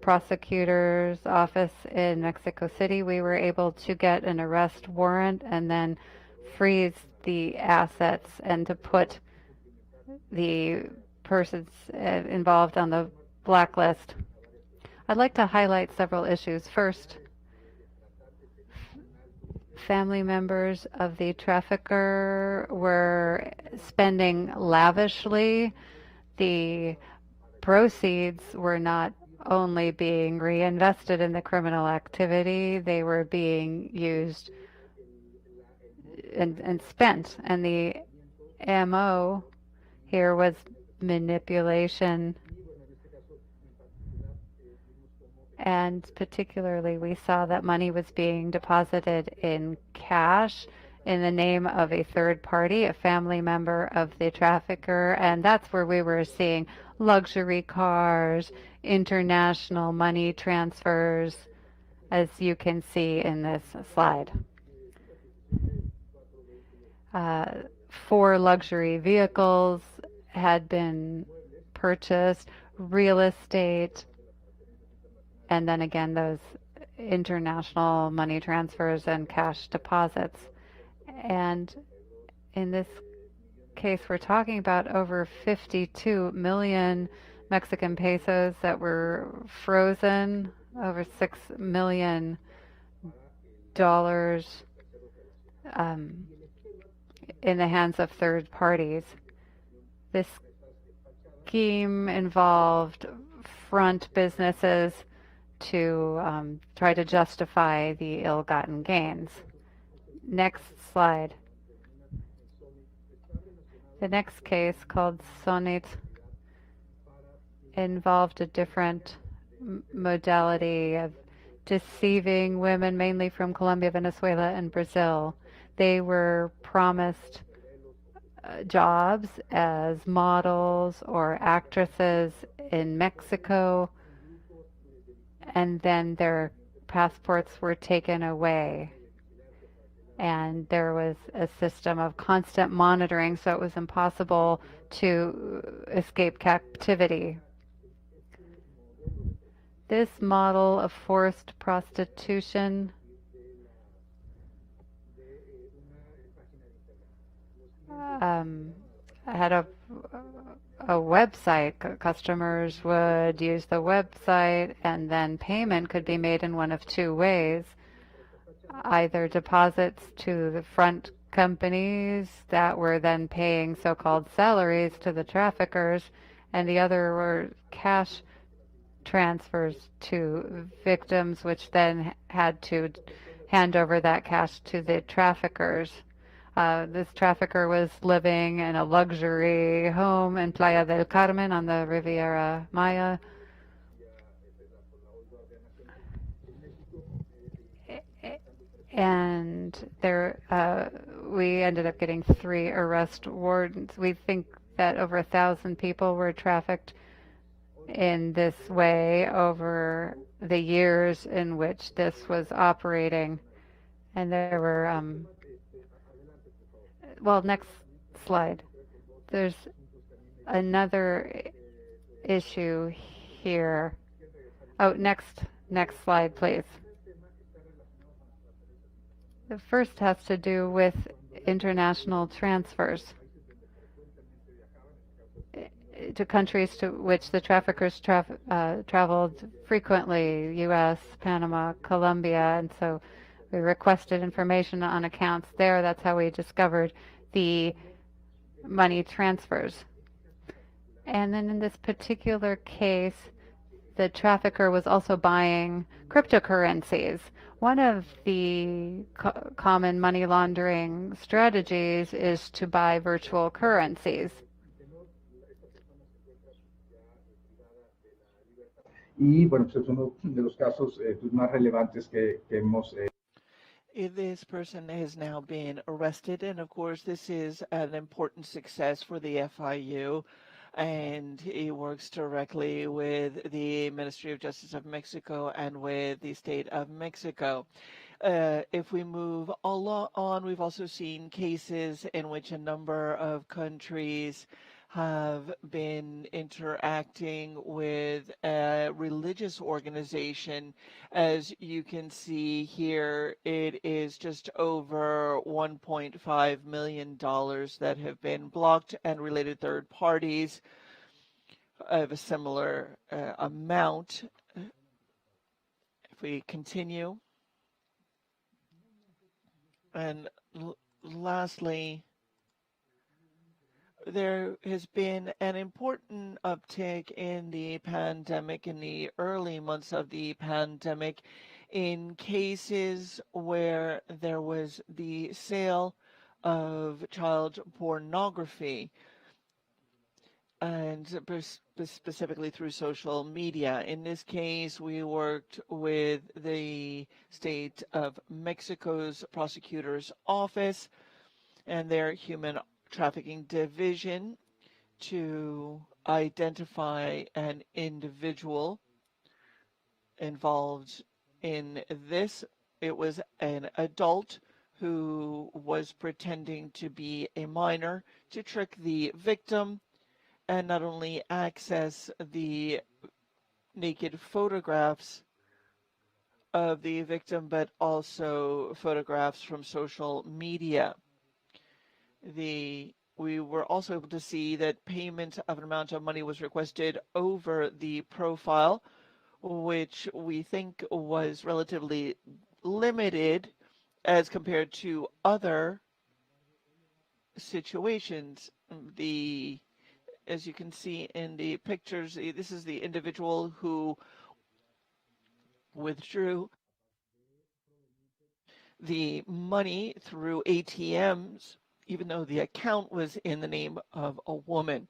prosecutor's office in Mexico City, we were able to get an arrest warrant and then freeze the assets and to put the persons involved on the blacklist. I'd like to highlight several issues. First, family members of the trafficker were spending lavishly. The proceeds were not only being reinvested in the criminal activity, they were being used and spent. And the MO here was manipulation. And particularly, we saw that money was being deposited in cash in the name of a third party, a family member of the trafficker. And that's where we were seeing luxury cars, international money transfers, as you can see in this slide. 4 luxury vehicles had been purchased, real estate, and then again those international money transfers and cash deposits. And in this case, we're talking about over 52 million Mexican pesos that were frozen, over $6 million in the hands of third parties. This scheme involved front businesses to try to justify the ill-gotten gains. Next slide. The next case, called Sonit, involved a different modality of deceiving women, mainly from Colombia, Venezuela, and Brazil. They were promised jobs as models or actresses in Mexico, and then their passports were taken away. And there was a system of constant monitoring, so it was impossible to escape captivity. This model of forced prostitution had a website. Customers would use the website, and then payment could be made in one of 2 ways. Either deposits to the front companies that were then paying so-called salaries to the traffickers, and the other were cash transfers to victims, which then had to hand over that cash to the traffickers. This trafficker was living in a luxury home in Playa del Carmen on the Riviera Maya. And there, we ended up getting 3 arrest warrants. We think that over 1,000 people were trafficked in this way over the years in which this was operating. And there were, well, next slide. There's another issue here. Oh, next slide, please. The first has to do with international transfers to countries to which the traffickers traveled frequently, U.S., Panama, Colombia, and so we requested information on accounts there. That's how we discovered the money transfers. And then in this particular case, the trafficker was also buying cryptocurrencies. One of the common money laundering strategies is to buy virtual currencies. Y bueno, pues es uno de los casos más relevantes que hemos. This person has now been arrested, and of course, this is an important success for the FIU. And he works directly with the Ministry of Justice of Mexico and with the state of Mexico. If we move on, we've also seen cases in which a number of countries have been interacting with a religious organization. As you can see here, it is just over $1.5 million that have been blocked, and related third parties of a similar amount. If we continue. And lastly, there has been an important uptick in the pandemic, in the early months of the pandemic, in cases where there was the sale of child pornography, and specifically through social media. In this case, we worked with the state of Mexico's prosecutor's office and their human trafficking division to identify an individual involved in this. It was an adult who was pretending to be a minor to trick the victim and not only access the naked photographs of the victim, but also photographs from social media. We were also able to see that payment of an amount of money was requested over the profile, which we think was relatively limited as compared to other situations. As you can see in the pictures, this is the individual who withdrew the money through ATMs, even though the account was in the name of a woman.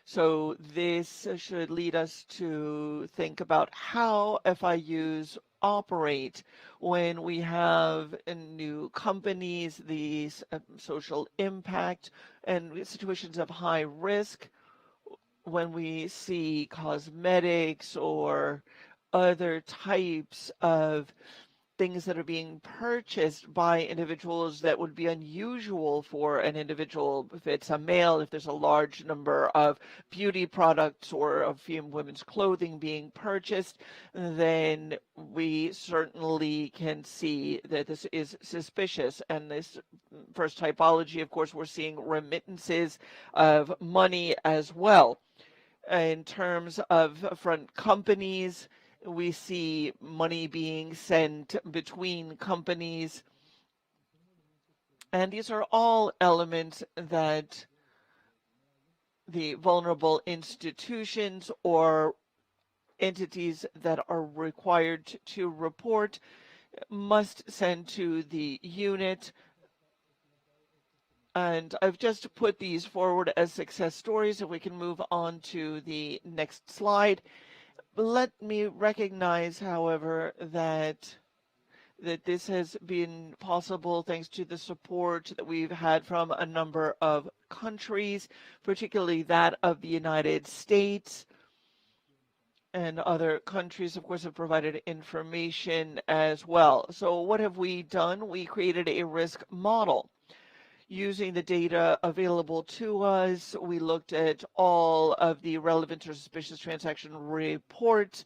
So this should lead us to think about how FIUs operate when we have new companies, these social impact, and situations of high risk. When we see cosmetics or other types of things that are being purchased by individuals that would be unusual for an individual, if it's a male, if there's a large number of beauty products or of women's clothing being purchased, then we certainly can see that this is suspicious. And this first typology, of course, we're seeing remittances of money as well. In terms of front companies, we see money being sent between companies And these are all elements that the vulnerable institutions or entities that are required to report must send to the unit. And I've just put these forward as success stories. If we can move on to the next slide. Let me recognize, however, that this has been possible thanks to the support that we've had from a number of countries, particularly that of the United States. And other countries, of course, have provided information as well. So what have we done? We created a risk model. Using the data available to us, we looked at all of the relevant or suspicious transaction reports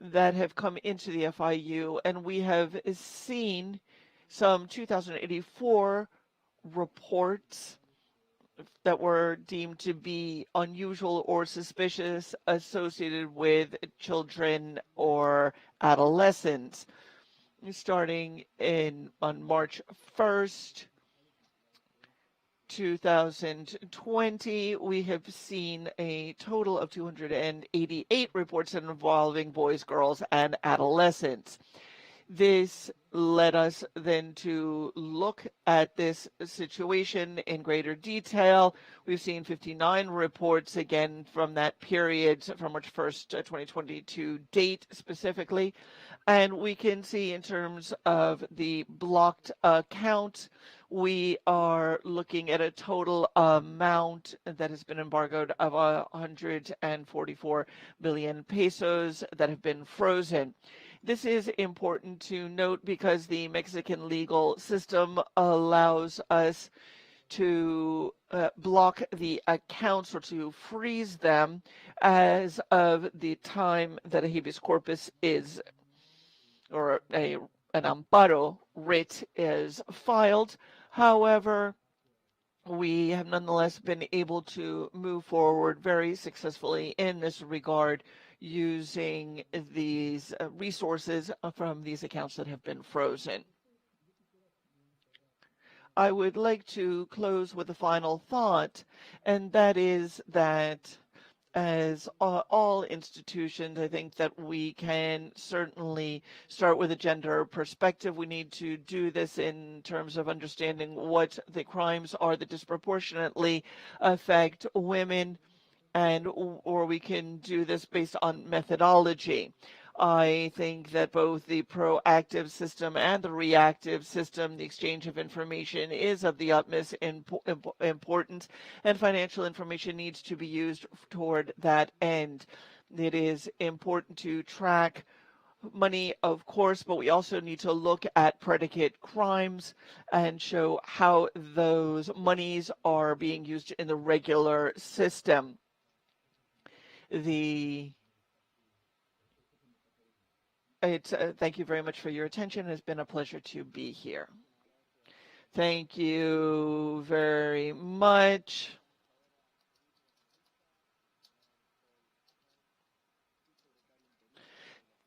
that have come into the FIU, and we have seen some 2,084 reports that were deemed to be unusual or suspicious associated with children or adolescents. Starting on March 1st, 2020, we have seen a total of 288 reports involving boys, girls, and adolescents. This led us then to look at this situation in greater detail. We've seen 59 reports again from that period, from March 1st, 2022 date specifically. And we can see in terms of the blocked account, we are looking at a total amount that has been embargoed of 144 billion pesos that have been frozen. This is important to note because the Mexican legal system allows us to block the accounts or to freeze them as of the time that a habeas corpus is, or an amparo writ is filed. However, we have nonetheless been able to move forward very successfully in this regard using these resources from these accounts that have been frozen. I would like to close with a final thought, and that is that as all institutions, I think that we can certainly start with a gender perspective. We need to do this in terms of understanding what the crimes are that disproportionately affect women, or we can do this based on methodology. I think that both the proactive system and the reactive system, the exchange of information, is of the utmost importance, and financial information needs to be used toward that end. It is important to track money, of course, but we also need to look at predicate crimes and show how those monies are being used in the regular system. Thank you very much for your attention. It's been a pleasure to be here. Thank you very much.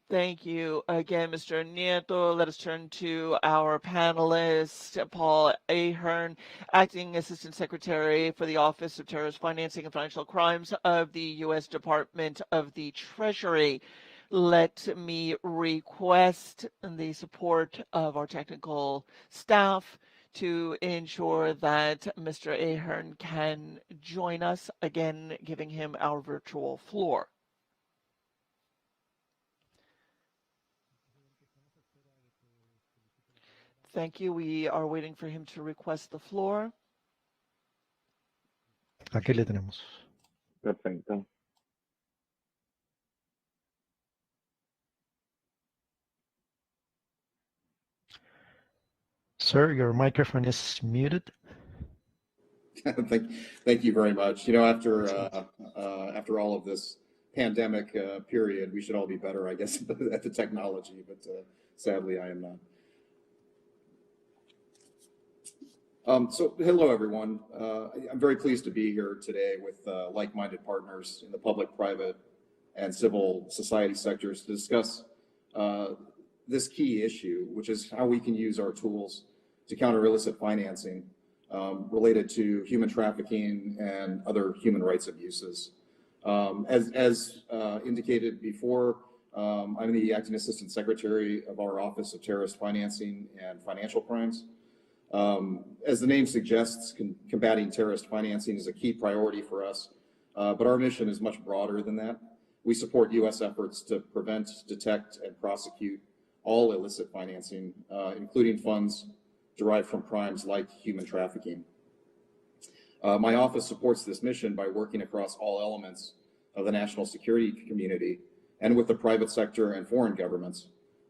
Thank you again, Mr. Nieto. Let us turn to our panelist, Paul Ahern, Acting Assistant Secretary for the Office of Terrorist Financing and Financial Crimes of the U.S. Department of the Treasury. Let me request the support of our technical staff to ensure that Mr. Ahern can join us, again, giving him our virtual floor. Thank you. We are waiting for him to request the floor. Aquí le tenemos. Perfecto. Sir, your microphone is muted. Thank you very much. You know, after all of this pandemic period, we should all be better, I guess, at the technology, but sadly I am not. So hello, everyone. I'm very pleased to be here today with like-minded partners in the public, private, and civil society sectors to discuss this key issue, which is how we can use our tools to counter illicit financing related to human trafficking and other human rights abuses. As indicated before, I'm the Acting Assistant Secretary of our Office of Terrorist Financing and Financial Crimes. As the name suggests, combating terrorist financing is a key priority for us, but our mission is much broader than that. We support U.S. efforts to prevent, detect, and prosecute all illicit financing, including funds derived from crimes like human trafficking. My office supports this mission by working across all elements of the national security community and with the private sector and foreign governments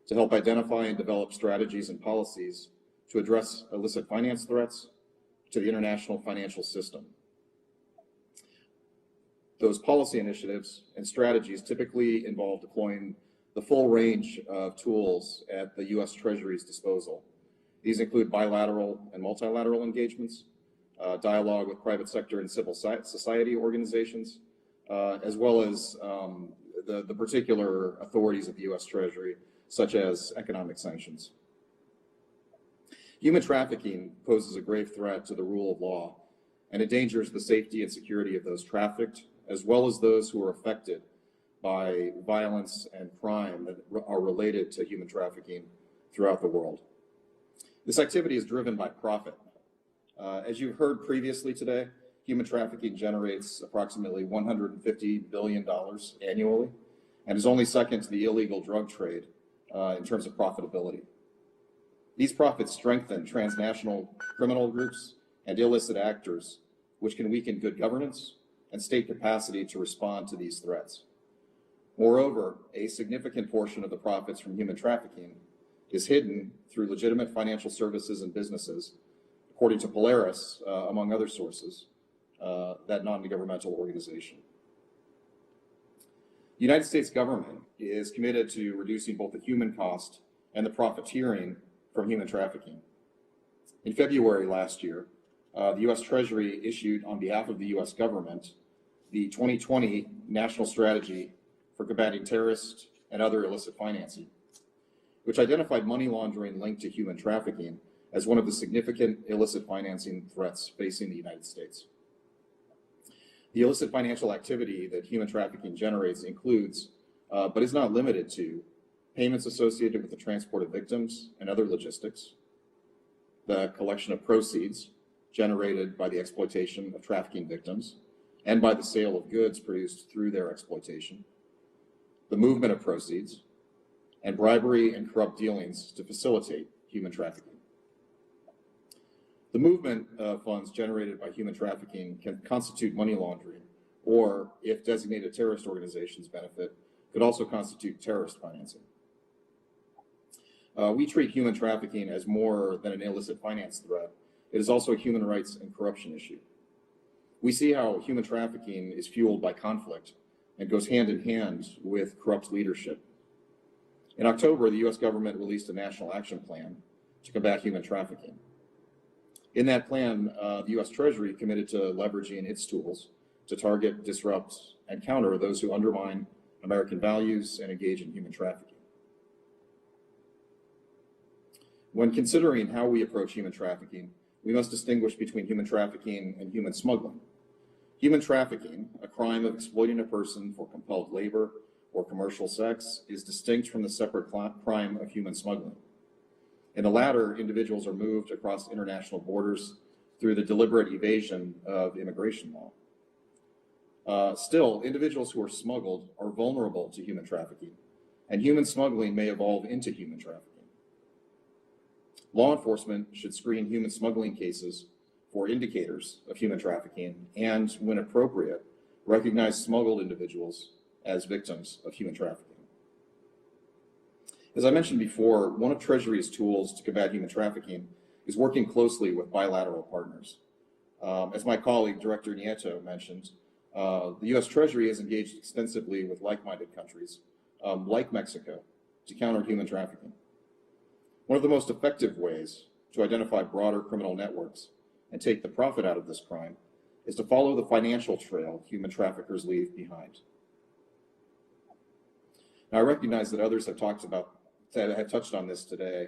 to help identify and develop strategies and policies to address illicit finance threats to the international financial system. Those policy initiatives and strategies typically involve deploying the full range of tools at the U.S. Treasury's disposal. These include bilateral and multilateral engagements, dialogue with private sector and civil society organizations, as well as the particular authorities of the U.S. Treasury, such as economic sanctions. Human trafficking poses a grave threat to the rule of law and endangers the safety and security of those trafficked, as well as those who are affected by violence and crime that are related to human trafficking throughout the world. This activity is driven by profit. As you've heard previously today, human trafficking generates approximately $150 billion annually and is only second to the illegal drug trade in terms of profitability. These profits strengthen transnational criminal groups and illicit actors, which can weaken good governance and state capacity to respond to these threats. Moreover, a significant portion of the profits from human trafficking is hidden through legitimate financial services and businesses, according to Polaris, among other sources, that non-governmental organization. The United States government is committed to reducing both the human cost and the profiteering from human trafficking. In February last year, the U.S. Treasury issued on behalf of the U.S. government the 2020 National Strategy for Combating Terrorist and Other Illicit Financing, which identified money laundering linked to human trafficking as one of the significant illicit financing threats facing the United States. The illicit financial activity that human trafficking generates includes, but is not limited to, payments associated with the transport of victims and other logistics, the collection of proceeds generated by the exploitation of trafficking victims and by the sale of goods produced through their exploitation, the movement of proceeds, and bribery and corrupt dealings to facilitate human trafficking. The movement of funds generated by human trafficking can constitute money laundering, or, if designated terrorist organizations benefit, could also constitute terrorist financing. We treat human trafficking as more than an illicit finance threat. It is also a human rights and corruption issue. We see how human trafficking is fueled by conflict and goes hand in hand with corrupt leadership. In October, the U.S. government released a national action plan to combat human trafficking. In that plan, the U.S. Treasury committed to leveraging its tools to target, disrupt, and counter those who undermine American values and engage in human trafficking. When considering how we approach human trafficking, we must distinguish between human trafficking and human smuggling. Human trafficking, a crime of exploiting a person for compelled labor or commercial sex, is distinct from the separate crime of human smuggling. In the latter, individuals are moved across international borders through the deliberate evasion of immigration law. Still, individuals who are smuggled are vulnerable to human trafficking, and human smuggling may evolve into human trafficking. Law enforcement should screen human smuggling cases for indicators of human trafficking and, when appropriate, recognize smuggled individuals as victims of human trafficking. As I mentioned before, one of Treasury's tools to combat human trafficking is working closely with bilateral partners. As my colleague, Director Nieto, mentioned, the U.S. Treasury has engaged extensively with like-minded countries, like Mexico, to counter human trafficking. One of the most effective ways to identify broader criminal networks and take the profit out of this crime is to follow the financial trail human traffickers leave behind. Now, I recognize that others have touched on this today,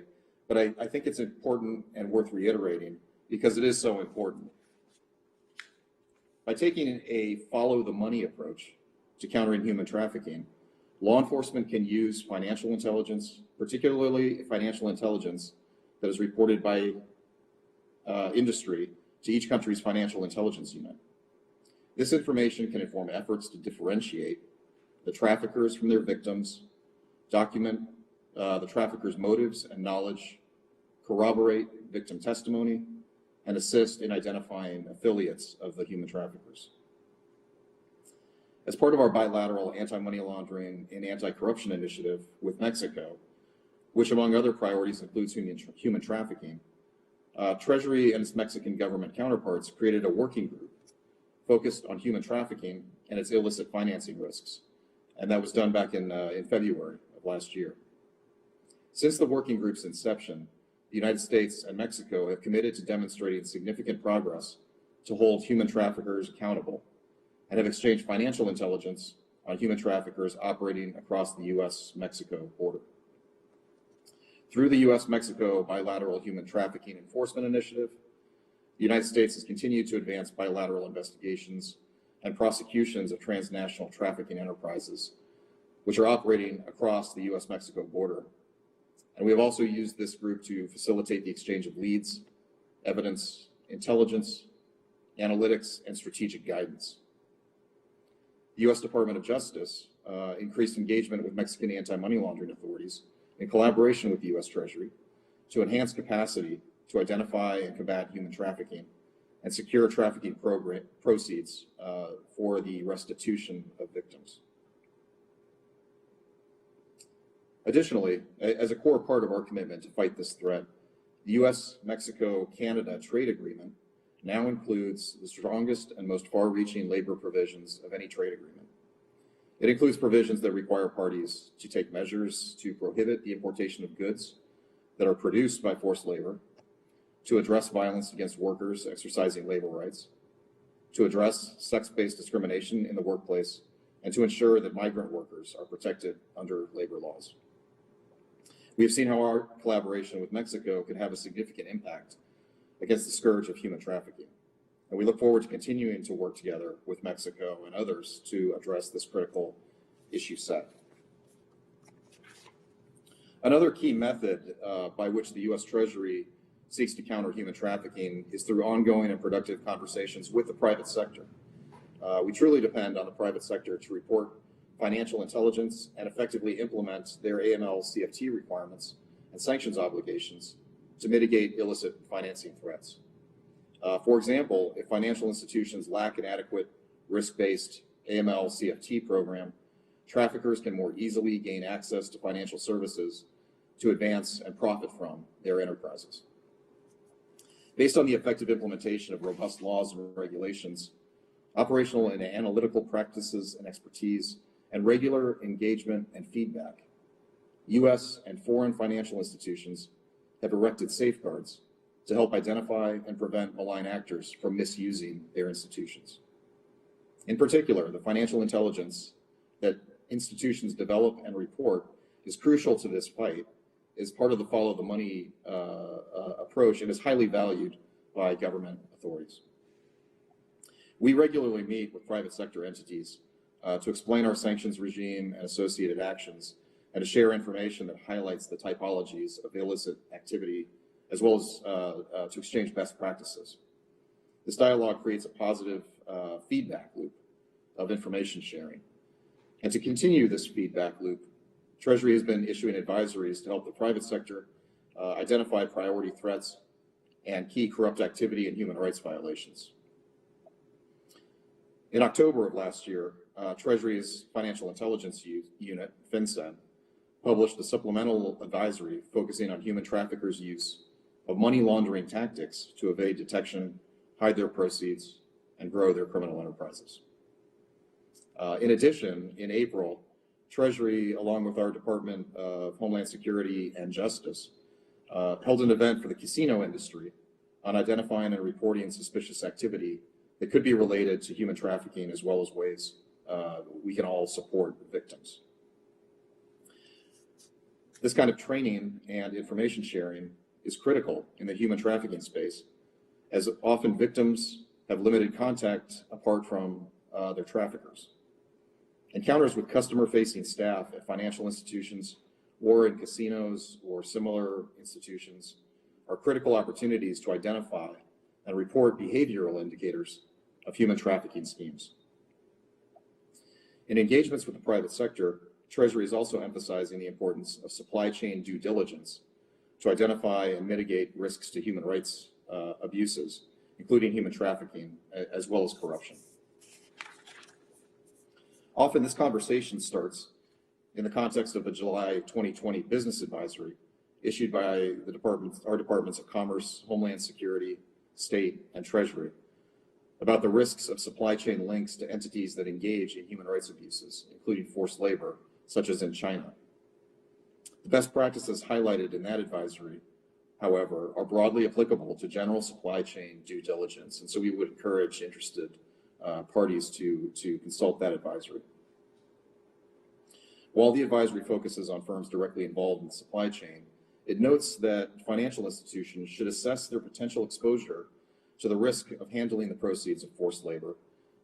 but I think it's important and worth reiterating because it is so important. By taking a follow the money approach to countering human trafficking, law enforcement can use financial intelligence, particularly financial intelligence that is reported by industry to each country's financial intelligence unit. This information can inform efforts to differentiate the traffickers from their victims, document the traffickers' motives and knowledge, corroborate victim testimony, and assist in identifying affiliates of the human traffickers. As part of our bilateral anti-money laundering and anti-corruption initiative with Mexico, which among other priorities includes human trafficking, Treasury and its Mexican government counterparts created a working group focused on human trafficking and its illicit financing risks. And that was done back in February of last year. Since the working group's inception, the United States and Mexico have committed to demonstrating significant progress to hold human traffickers accountable and have exchanged financial intelligence on human traffickers operating across the U.S.-Mexico border. Through the U.S.-Mexico Bilateral Human Trafficking Enforcement Initiative, the United States has continued to advance bilateral investigations and prosecutions of transnational trafficking enterprises, which are operating across the U.S.-Mexico border. And we have also used this group to facilitate the exchange of leads, evidence, intelligence, analytics, and strategic guidance. The U.S. Department of Justice increased engagement with Mexican anti-money laundering authorities in collaboration with the U.S. Treasury to enhance capacity to identify and combat human trafficking and secure trafficking proceeds for the restitution of victims. Additionally, as a core part of our commitment to fight this threat, the U.S.-Mexico-Canada trade agreement now includes the strongest and most far-reaching labor provisions of any trade agreement. It includes provisions that require parties to take measures to prohibit the importation of goods that are produced by forced labor, to address violence against workers exercising labor rights, to address sex-based discrimination in the workplace, and to ensure that migrant workers are protected under labor laws. We have seen how our collaboration with Mexico could have a significant impact against the scourge of human trafficking. And we look forward to continuing to work together with Mexico and others to address this critical issue set. Another key method by which the U.S. Treasury seeks to counter human trafficking is through ongoing and productive conversations with the private sector. We truly depend on the private sector to report financial intelligence and effectively implement their AML-CFT requirements and sanctions obligations to mitigate illicit financing threats. For example, if financial institutions lack an adequate risk-based AML-CFT program, traffickers can more easily gain access to financial services to advance and profit from their enterprises. Based on the effective implementation of robust laws and regulations, operational and analytical practices and expertise, and regular engagement and feedback, U.S. and foreign financial institutions have erected safeguards to help identify and prevent malign actors from misusing their institutions. In particular, the financial intelligence that institutions develop and report is crucial to this fight, is part of the follow the money approach, and is highly valued by government authorities. We regularly meet with private sector entities to explain our sanctions regime and associated actions, and to share information that highlights the typologies of illicit activity, as well as to exchange best practices. This dialogue creates a positive feedback loop of information sharing. And to continue this feedback loop, Treasury has been issuing advisories to help the private sector identify priority threats and key corrupt activity and human rights violations. In October of last year, Treasury's Financial Intelligence Unit, FinCEN, published a supplemental advisory focusing on human traffickers' use of money laundering tactics to evade detection, hide their proceeds, and grow their criminal enterprises. In addition, in April, Treasury, along with our Department of Homeland Security and Justice, held an event for the casino industry on identifying and reporting suspicious activity that could be related to human trafficking, as well as ways we can all support victims. This kind of training and information sharing is critical in the human trafficking space, as often victims have limited contact apart from their traffickers. Encounters with customer-facing staff at financial institutions or in casinos or similar institutions are critical opportunities to identify and report behavioral indicators of human trafficking schemes. In engagements with the private sector, Treasury is also emphasizing the importance of supply chain due diligence to identify and mitigate risks to human rights abuses, including human trafficking, as well as corruption. Often this conversation starts in the context of the July 2020 business advisory issued by our departments of Commerce, Homeland Security, State, and Treasury about the risks of supply chain links to entities that engage in human rights abuses, including forced labor, such as in China. The best practices highlighted in that advisory, however, are broadly applicable to general supply chain due diligence, and so we would encourage interested parties to consult that advisory. While the advisory focuses on firms directly involved in the supply chain, it notes that financial institutions should assess their potential exposure to the risk of handling the proceeds of forced labor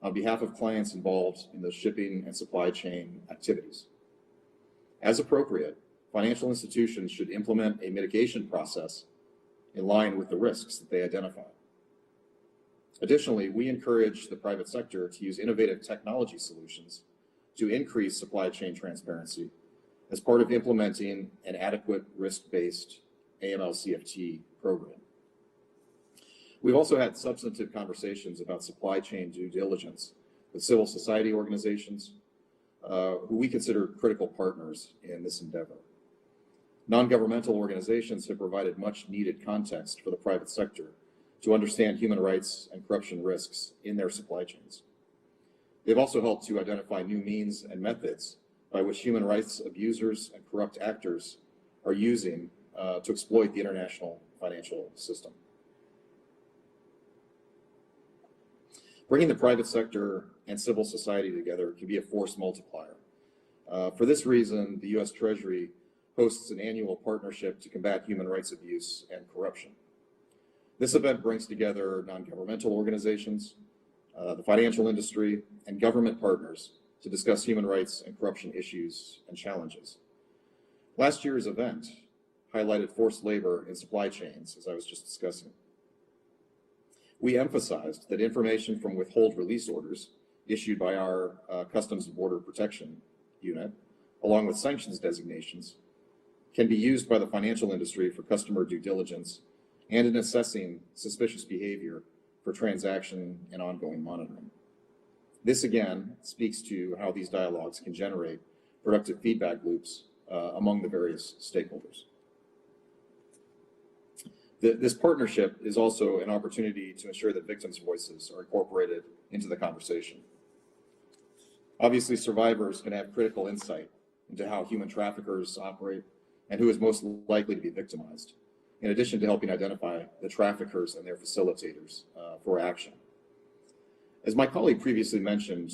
on behalf of clients involved in those shipping and supply chain activities. As appropriate, financial institutions should implement a mitigation process in line with the risks that they identify. Additionally, we encourage the private sector to use innovative technology solutions to increase supply chain transparency as part of implementing an adequate risk-based AML-CFT program. We've also had substantive conversations about supply chain due diligence with civil society organizations who we consider critical partners in this endeavor. Non-governmental organizations have provided much needed context for the private sector to understand human rights and corruption risks in their supply chains. They've also helped to identify new means and methods by which human rights abusers and corrupt actors are using to exploit the international financial system. Bringing the private sector and civil society together can be a force multiplier. For this reason, the U.S. Treasury hosts an annual partnership to combat human rights abuse and corruption. This event brings together non-governmental organizations, the financial industry, and government partners to discuss human rights and corruption issues and challenges. Last year's event highlighted forced labor in supply chains, as I was just discussing. We emphasized that information from withhold release orders issued by our Customs and Border Protection Unit, along with sanctions designations, can be used by the financial industry for customer due diligence and in assessing suspicious behavior for transaction and ongoing monitoring. This again speaks to how these dialogues can generate productive feedback loops among the various stakeholders. This partnership is also an opportunity to ensure that victims' voices are incorporated into the conversation. Obviously, survivors can have critical insight into how human traffickers operate and who is most likely to be victimized, in addition to helping identify the traffickers and their facilitators for action. As my colleague previously mentioned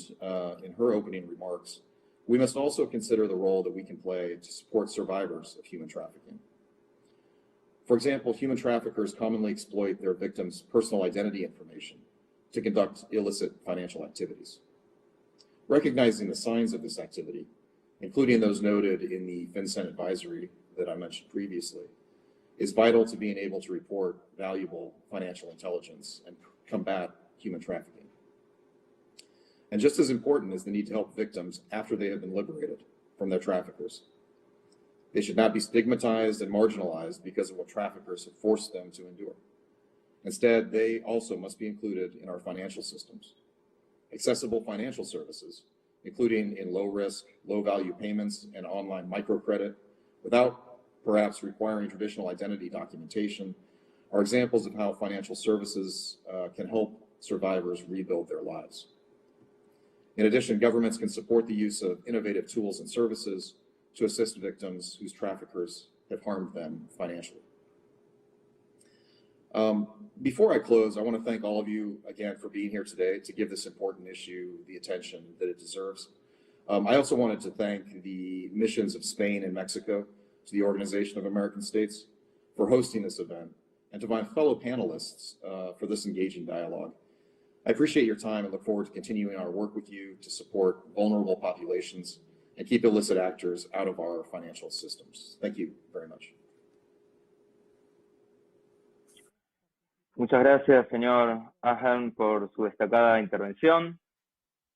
in her opening remarks, we must also consider the role that we can play to support survivors of human trafficking. For example, human traffickers commonly exploit their victims' personal identity information to conduct illicit financial activities. Recognizing the signs of this activity, including those noted in the FinCEN advisory that I mentioned previously, is vital to being able to report valuable financial intelligence and combat human trafficking. And just as important is the need to help victims after they have been liberated from their traffickers. They should not be stigmatized and marginalized because of what traffickers have forced them to endure. Instead, they also must be included in our financial systems. Accessible financial services, including in low-risk, low-value payments and online microcredit, without perhaps requiring traditional identity documentation, are examples of how financial services can help survivors rebuild their lives. In addition, governments can support the use of innovative tools and services to assist victims whose traffickers have harmed them financially. Before I close, I want to thank all of you again for being here today to give this important issue the attention that it deserves. I also wanted to thank the missions of Spain and Mexico to the Organization of American States for hosting this event, and to my fellow panelists for this engaging dialogue. I appreciate your time and look forward to continuing our work with you to support vulnerable populations and keep illicit actors out of our financial systems. Thank you very much. Muchas gracias, señor Ahern, por su destacada intervención.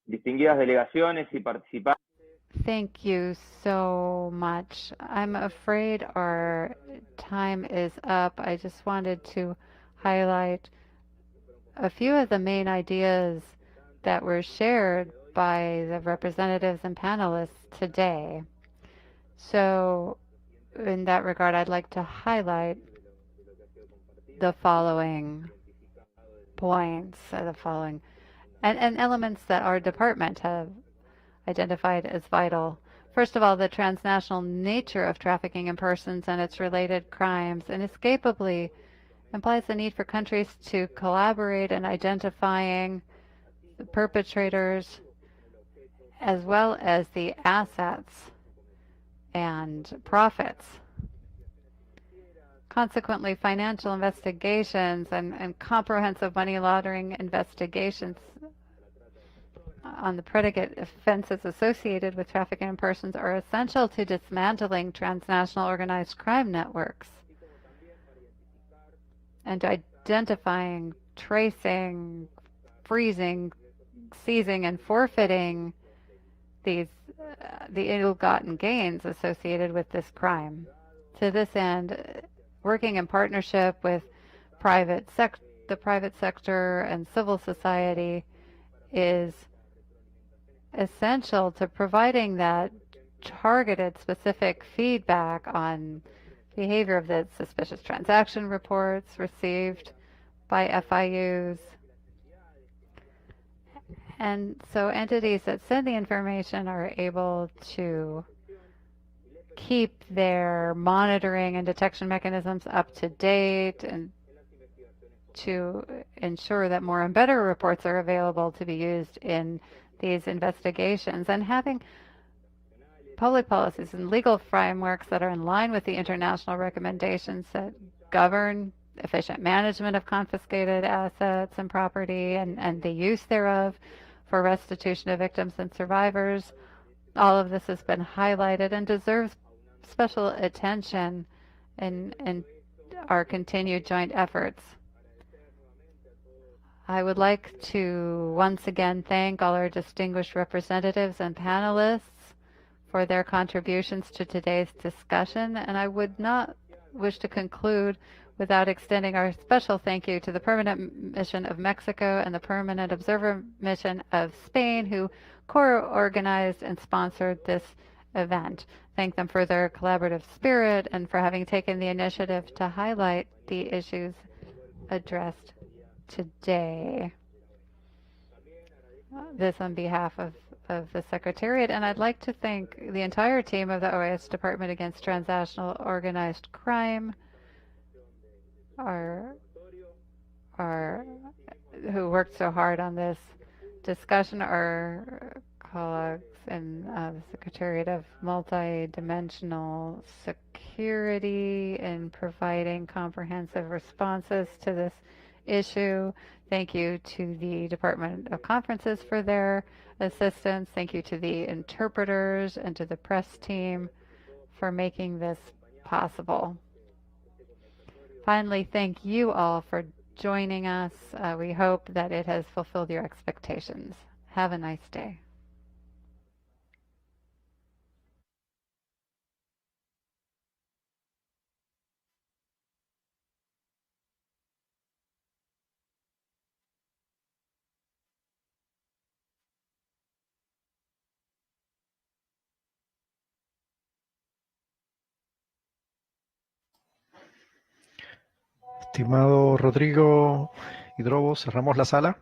Distinguidas delegaciones y participantes. Thank you so much. I'm afraid our time is up. I just wanted to highlight a few of the main ideas that were shared by the representatives and panelists today. So in that regard, I'd like to highlight the following points, and elements that our department have identified as vital. First of all, the transnational nature of trafficking in persons and its related crimes inescapably implies the need for countries to collaborate in identifying the perpetrators as well as the assets and profits. Consequently, financial investigations and comprehensive money laundering investigations on the predicate offenses associated with trafficking in persons are essential to dismantling transnational organized crime networks and identifying, tracing, freezing, seizing, and forfeiting the ill-gotten gains associated with this crime. To this end, working in partnership with the private sector and civil society is essential to providing that targeted, specific feedback on behavior of the suspicious transaction reports received by FIUs. And so entities that send the information are able to keep their monitoring and detection mechanisms up to date and to ensure that more and better reports are available to be used in these investigations, and having public policies and legal frameworks that are in line with the international recommendations that govern efficient management of confiscated assets and property and the use thereof for restitution of victims and survivors. All of this has been highlighted and deserves special attention in our continued joint efforts. I would like to once again thank all our distinguished representatives and panelists for their contributions to today's discussion, and I would not wish to conclude without extending our special thank you to the Permanent Mission of Mexico and the Permanent Observer Mission of Spain, who co-organized and sponsored this event. Thank them for their collaborative spirit and for having taken the initiative to highlight the issues addressed today. This on behalf of the Secretariat, and I'd like to thank the entire team of the OAS Department Against Transnational Organized Crime, who worked so hard on this discussion, our colleagues in the Secretariat of Multidimensional Security in providing comprehensive responses to this issue. Thank you to the Department of Conferences for their assistance. Thank you to the interpreters and to the press team for making this possible. Finally, thank you all for joining us. We hope that it has fulfilled your expectations. Have a nice day. Estimado Rodrigo Hidrobo, cerramos la sala.